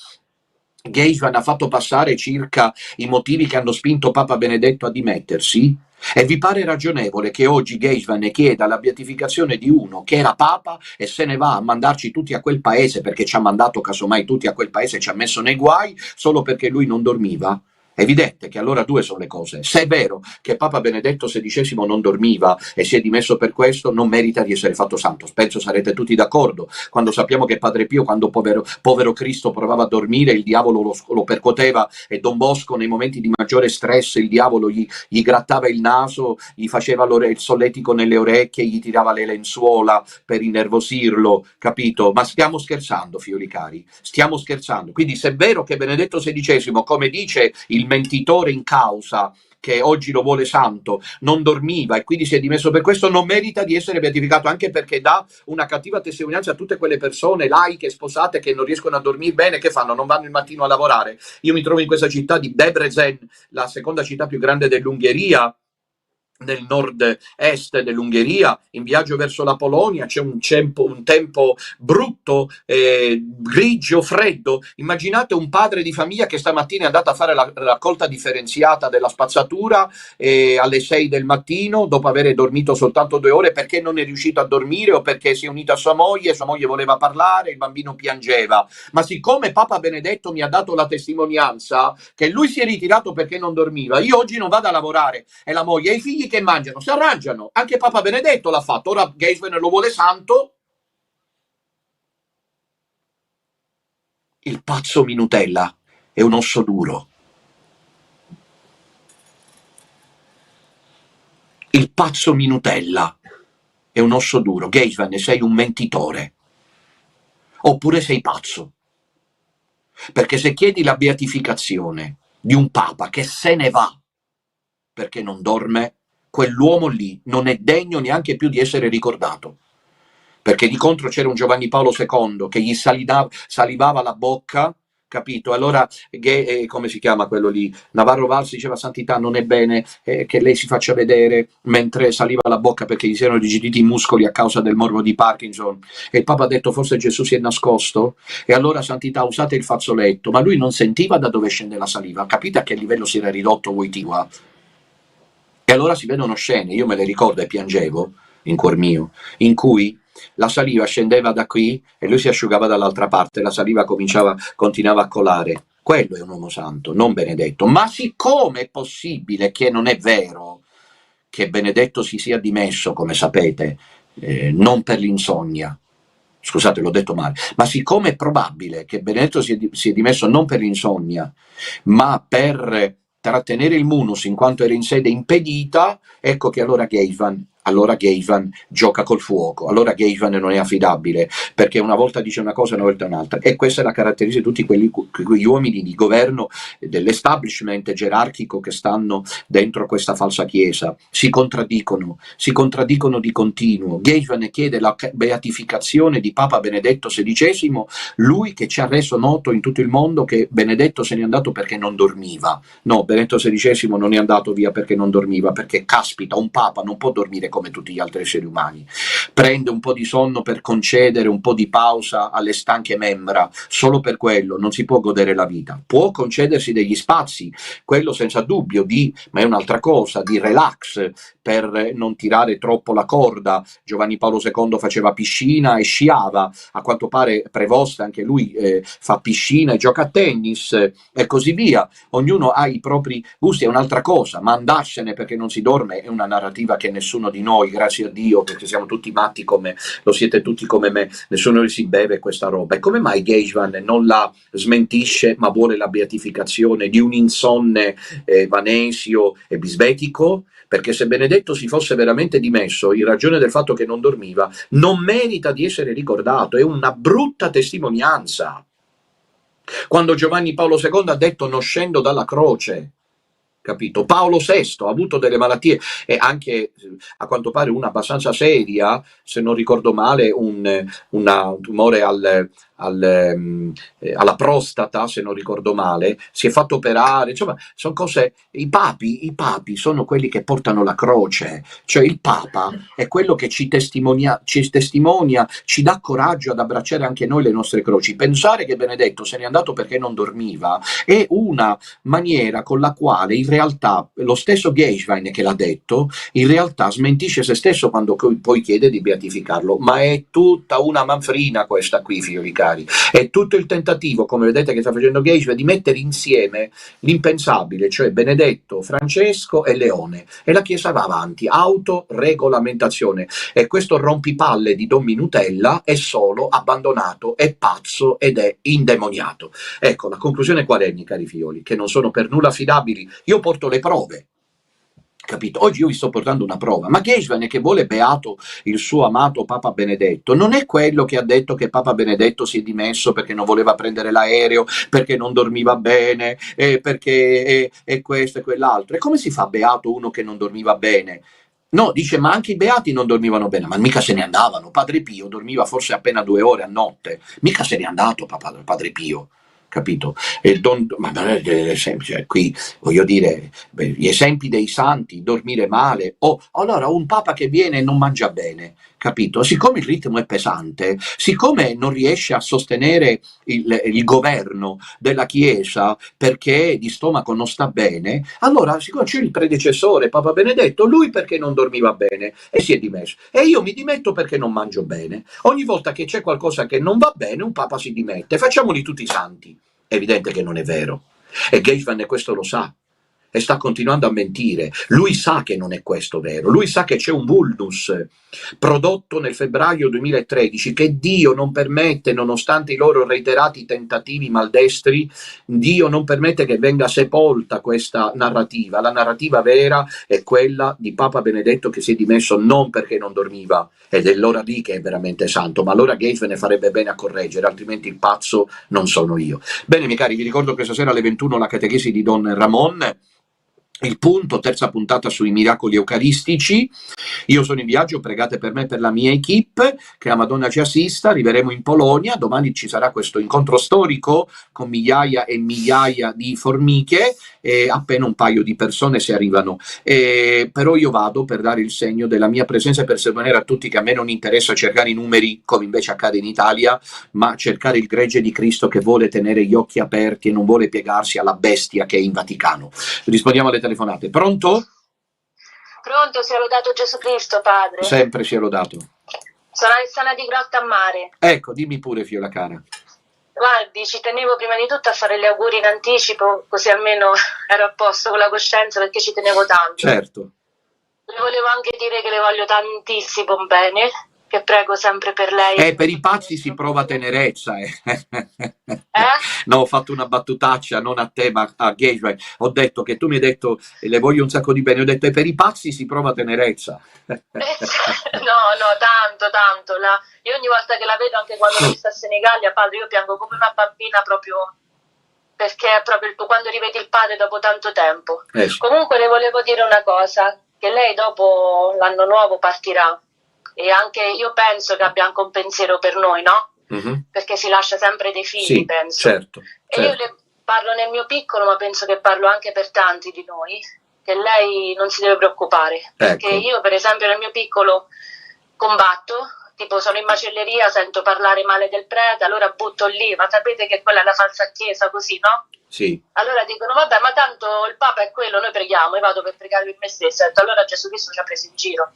Geiswein ha fatto passare circa i motivi che hanno spinto Papa Benedetto a dimettersi? E vi pare ragionevole che oggi Geiswein ne chieda la beatificazione di uno che era Papa e se ne va a mandarci tutti a quel paese, perché ci ha mandato casomai tutti a quel paese e ci ha messo nei guai solo perché lui non dormiva? È evidente che allora due sono le cose. Se è vero che Papa Benedetto XVI non dormiva e si è dimesso per questo, non merita di essere fatto santo. Penso sarete tutti d'accordo. Quando sappiamo che Padre Pio, quando povero Cristo provava a dormire, il diavolo lo percuoteva, e Don Bosco nei momenti di maggiore stress il diavolo gli grattava il naso, gli faceva il solletico nelle orecchie, gli tirava le lenzuola per innervosirlo, capito? Ma stiamo scherzando, fiori cari, stiamo scherzando. Quindi se è vero che Benedetto XVI, come dice il mentitore in causa, che oggi lo vuole santo, non dormiva e quindi si è dimesso per questo, non merita di essere beatificato, anche perché dà una cattiva testimonianza a tutte quelle persone laiche, sposate, che non riescono a dormire bene, che fanno? Non vanno il mattino a lavorare. Io mi trovo in questa città di Debrecen, la seconda città più grande dell'Ungheria, nel nord-est dell'Ungheria, in viaggio verso la Polonia, c'è un tempo brutto, grigio, freddo. Immaginate un padre di famiglia che stamattina è andato a fare la raccolta differenziata della spazzatura alle 6 del mattino, dopo aver dormito soltanto 2 ore, perché non è riuscito a dormire o perché si è unito a sua moglie voleva parlare, il bambino piangeva. Ma siccome Papa Benedetto mi ha dato la testimonianza che lui si è ritirato perché non dormiva, io oggi non vado a lavorare e la moglie e i figli che mangiano, si arrangiano. Anche Papa Benedetto l'ha fatto, ora Geiswein lo vuole santo. Il pazzo Minutella è un osso duro. Il pazzo Minutella è un osso duro. Gateman, sei un mentitore. Oppure sei pazzo. Perché se chiedi la beatificazione di un papa che se ne va perché non dorme, quell'uomo lì non è degno neanche più di essere ricordato. Perché di contro c'era un Giovanni Paolo II che gli salivava la bocca, capito? Allora, come si chiama quello lì? Navarro Valls diceva: Santità, non è bene che lei si faccia vedere mentre saliva la bocca perché gli si erano irrigiditi i muscoli a causa del morbo di Parkinson. E il Papa ha detto: forse Gesù si è nascosto? E allora, Santità, usate il fazzoletto. Ma lui non sentiva da dove scende la saliva. Capite a che livello si era ridotto Wojtyła? E allora si vedono scene, io me le ricordo e piangevo in cuor mio, in cui la saliva scendeva da qui e lui si asciugava dall'altra parte, la saliva continuava a colare. Quello è un uomo santo, non Benedetto. Ma siccome è possibile che non è vero che Benedetto si sia dimesso, come sapete, non per l'insonnia, scusate, l'ho detto male, ma siccome è probabile che Benedetto si è dimesso non per l'insonnia, ma per trattenere il munus in quanto era in sede impedita, ecco che allora Gateman gioca col fuoco, allora Gateman non è affidabile, perché una volta dice una cosa e una volta un'altra, e questa è la caratteristica di tutti quegli uomini di governo dell'establishment gerarchico che stanno dentro questa falsa chiesa, si contraddicono di continuo. Gateman chiede la beatificazione di Papa Benedetto XVI, lui che ci ha reso noto in tutto il mondo che Benedetto se n'è andato perché non dormiva. No, Benedetto XVI non è andato via perché non dormiva, perché caspita, un papa non può dormire come tutti gli altri esseri umani. Prende un po' di sonno per concedere un po' di pausa alle stanche membra, solo per quello non si può godere la vita. Può concedersi degli spazi, quello senza dubbio, ma è un'altra cosa, di relax, per non tirare troppo la corda. Giovanni Paolo II faceva piscina e sciava, a quanto pare Prevost anche lui fa piscina e gioca a tennis e così via. Ognuno ha i propri gusti, è un'altra cosa, ma andarsene perché non si dorme è una narrativa che nessuno di noi, grazie a Dio, perché siamo tutti matti come lo siete tutti come me, nessuno si beve questa roba. E come mai Gateman non la smentisce ma vuole la beatificazione di un insonne vanesio e bisbetico? Perché se Benedetto si fosse veramente dimesso in ragione del fatto che non dormiva, non merita di essere ricordato, è una brutta testimonianza. Quando Giovanni Paolo II ha detto: non scendo dalla croce, capito? Paolo VI ha avuto delle malattie e anche a quanto pare una abbastanza seria, se non ricordo male, un tumore alla prostata, se non ricordo male, si è fatto operare, insomma, sono cose. I papi sono quelli che portano la croce, cioè il Papa è quello che ci testimonia, ci dà coraggio ad abbracciare anche noi le nostre croci. Pensare che Benedetto se n'è andato perché non dormiva è una maniera con la quale in realtà lo stesso Gateman che l'ha detto in realtà smentisce se stesso quando poi chiede di beatificarlo, ma è tutta una manfrina questa qui, figlioli cari, è tutto il tentativo, come vedete che sta facendo Gateman, di mettere insieme l'impensabile, cioè Benedetto, Francesco e Leone, e la Chiesa va avanti, autoregolamentazione, e questo rompipalle di Don Minutella è solo abbandonato, è pazzo ed è indemoniato. Ecco, la conclusione qual è, miei cari figlioli? Che non sono per nulla affidabili. Io porto le prove, capito? Oggi io vi sto portando una prova, ma Gateman che vuole beato il suo amato Papa Benedetto non è quello che ha detto che Papa Benedetto si è dimesso perché non voleva prendere l'aereo, perché non dormiva bene, perché è questo e quell'altro. E come si fa beato uno che non dormiva bene? No, dice, ma anche i beati non dormivano bene, ma mica se ne andavano. Padre Pio dormiva forse appena 2 ore a notte, mica se n'è andato Padre Pio, capito? Ma non è semplice, qui voglio dire, gli esempi dei santi, dormire male, o allora un papa che viene e non mangia bene, capito? Siccome il ritmo è pesante, siccome non riesce a sostenere il governo della Chiesa perché di stomaco non sta bene, allora siccome c'è il predecessore, Papa Benedetto, lui perché non dormiva bene e si è dimesso, e io mi dimetto perché non mangio bene. Ogni volta che c'è qualcosa che non va bene, un papa si dimette, facciamoli tutti santi. È evidente che non è vero, e Gateman questo lo sa, e sta continuando a mentire. Lui sa che non è questo vero, lui sa che c'è un vulnus prodotto nel febbraio 2013 che Dio non permette, nonostante i loro reiterati tentativi maldestri, Dio non permette che venga sepolta questa narrativa. La narrativa vera è quella di Papa Benedetto che si è dimesso non perché non dormiva, ed è l'ora lì che è veramente santo, ma allora Gates ne farebbe bene a correggere, altrimenti il pazzo non sono io. Bene, miei cari, vi ricordo che stasera alle 21 la catechesi di Don Ramon. Il punto, terza puntata sui miracoli eucaristici. Io sono in viaggio, pregate per me e per la mia equipe, che la Madonna ci assista. Arriveremo in Polonia, domani ci sarà questo incontro storico con migliaia e migliaia di formiche, e appena un paio di persone si arrivano. Però io vado per dare il segno della mia presenza e per segnalare a tutti che a me non interessa cercare i numeri come invece accade in Italia, ma cercare il gregge di Cristo che vuole tenere gli occhi aperti e non vuole piegarsi alla bestia che è in Vaticano. Rispondiamo alle telefonate. Pronto? Pronto, sia lodato Gesù Cristo, Padre. Sempre sia lodato. Sono Alessandra di Grotta a Mare. Ecco, dimmi pure, fiola cara. Guardi, ci tenevo prima di tutto a fare gli auguri in anticipo, così almeno ero a posto con la coscienza, perché ci tenevo tanto. Certo. Le volevo anche dire che le voglio tantissimo bene, che prego sempre per lei. Per i pazzi si prova tenerezza. No, ho fatto una battutaccia, non a te, ma a Gateway. Ho detto che tu mi hai detto le voglio un sacco di bene. Ho detto per i pazzi si prova tenerezza. No, tanto. Io ogni volta che la vedo, anche quando mi sta a Senigallia, padre, io piango come una bambina proprio, perché è proprio quando rivedi il padre dopo tanto tempo. Sì. Comunque le volevo dire una cosa, che lei dopo l'anno nuovo partirà. E anche io penso che abbia anche un pensiero per noi, no? Perché si lascia sempre dei figli, sì, penso. Certo. E io le parlo nel mio piccolo, ma penso che parlo anche per tanti di noi, che lei non si deve preoccupare. Perché io, per esempio, nel mio piccolo combatto, tipo sono in macelleria, sento parlare male del prete, allora butto lì, ma sapete che quella è la falsa chiesa, così, no? Sì. Allora dicono, vabbè, ma tanto il Papa è quello, noi preghiamo, io vado per pregare per me stessa, e allora Gesù Cristo ci ha preso in giro.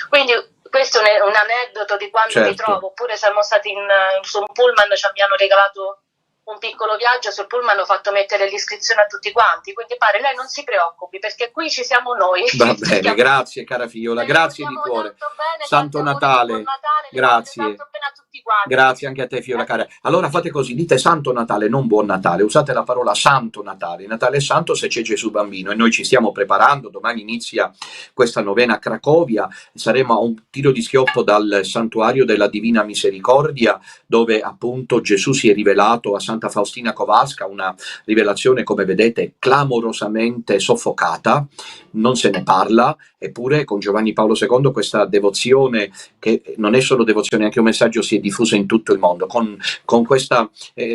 Quindi questo è un aneddoto di quando mi trovo. Oppure siamo stati su un pullman, ci abbiamo regalato un piccolo viaggio sul pullman, ho fatto mettere l'iscrizione a tutti quanti, quindi pare lei non si preoccupi, perché qui ci siamo noi. Va bene, grazie cara fiola, grazie di cuore. Bene, Santo Natale, grazie. Tanto bene a tutti quanti. Grazie anche a te fiola cara. Allora fate così, dite Santo Natale, non Buon Natale, usate la parola Santo Natale. Natale è santo se c'è Gesù bambino, e noi ci stiamo preparando. Domani inizia questa novena a Cracovia, saremo a un tiro di schioppo dal santuario della Divina Misericordia, dove appunto Gesù si è rivelato a Santa Faustina Kowalska, una rivelazione, come vedete, clamorosamente soffocata, non se ne parla. Eppure con Giovanni Paolo II questa devozione, che non è solo devozione, anche un messaggio, si è diffuso in tutto il mondo. Con questa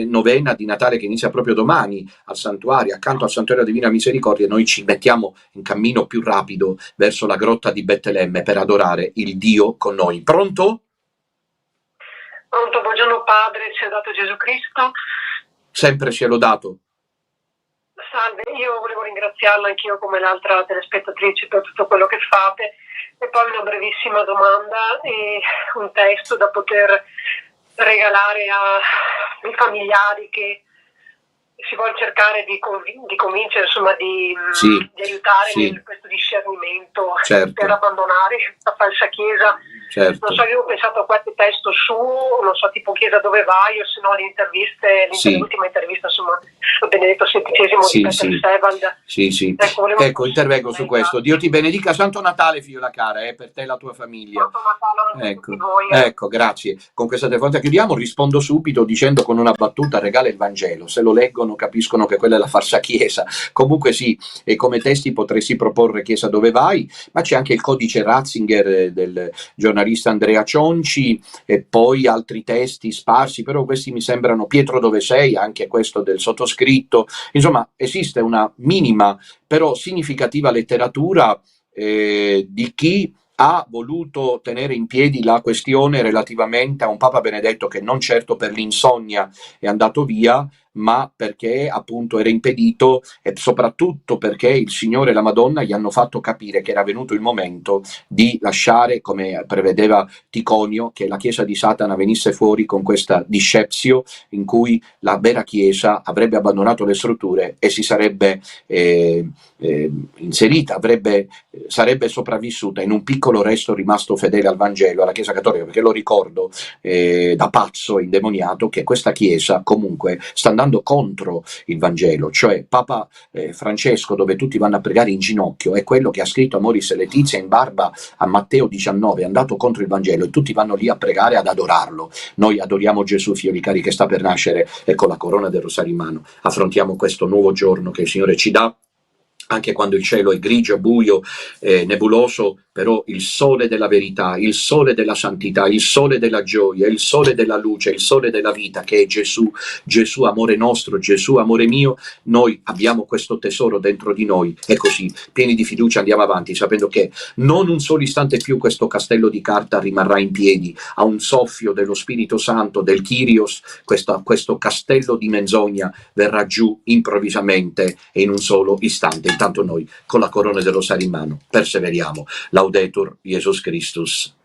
novena di Natale che inizia proprio domani al santuario, accanto al santuario della Divina Misericordia, noi ci mettiamo in cammino più rapido verso la grotta di Betlemme per adorare il Dio con noi. Pronto? Pronto, buongiorno padre, sia dato Gesù Cristo. Sempre sia lodato. Salve, io volevo ringraziarla anch'io come l'altra telespettatrice per tutto quello che fate, e poi una brevissima domanda e un testo da poter regalare ai familiari che si vuole cercare di convincere, insomma, di aiutare in questo discernimento per abbandonare la falsa chiesa. Non so, io ho pensato a qualche testo su, non so, tipo Chiesa dove vai, o se no le interviste, l'ultima intervista, insomma, a Benedetto XVI di Peter Sebald. Ecco, intervengo su questo. Dio ti benedica. Santo Natale, figlia cara, per te e la tua famiglia. Santo Natale a tutti voi. Ecco, grazie. Con questa telefonata chiudiamo. Rispondo subito dicendo con una battuta: regala il Vangelo. Se lo leggono capiscono che quella è la falsa chiesa. Comunque sì, e come testi potresti proporre Chiesa dove vai, ma c'è anche il codice Ratzinger del giornalista Andrea Cionci, e poi altri testi sparsi, però questi mi sembrano Pietro dove sei, anche questo del sottoscritto. Insomma, esiste una minima però significativa letteratura di chi ha voluto tenere in piedi la questione relativamente a un Papa Benedetto che non certo per l'insonnia è andato via, ma perché appunto era impedito, e soprattutto perché il Signore e la Madonna gli hanno fatto capire che era venuto il momento di lasciare, come prevedeva Ticonio, che la Chiesa di Satana venisse fuori con questa disceptio in cui la vera Chiesa avrebbe abbandonato le strutture e si sarebbe inserita, sarebbe sopravvissuta in un piccolo resto rimasto fedele al Vangelo, alla Chiesa Cattolica, perché lo ricordo da pazzo e indemoniato che questa Chiesa comunque sta andando contro il Vangelo, cioè Papa Francesco, dove tutti vanno a pregare in ginocchio, è quello che ha scritto Amoris Laetitia in barba a Matteo 19, è andato contro il Vangelo e tutti vanno lì a pregare, ad adorarlo. Noi adoriamo Gesù, figlioli cari, che sta per nascere, e con la corona del rosario in mano affrontiamo questo nuovo giorno che il Signore ci dà, anche quando il cielo è grigio, buio, nebuloso, però il sole della verità, il sole della santità, il sole della gioia, il sole della luce, il sole della vita, che è Gesù, Gesù amore nostro, Gesù amore mio. Noi abbiamo questo tesoro dentro di noi e così, pieni di fiducia, andiamo avanti, sapendo che non un solo istante più questo castello di carta rimarrà in piedi. A un soffio dello Spirito Santo, del Kyrios, questo castello di menzogna verrà giù improvvisamente e in un solo istante. Intanto noi, con la corona del rosario in mano, perseveriamo. Laudetur Jesus Christus.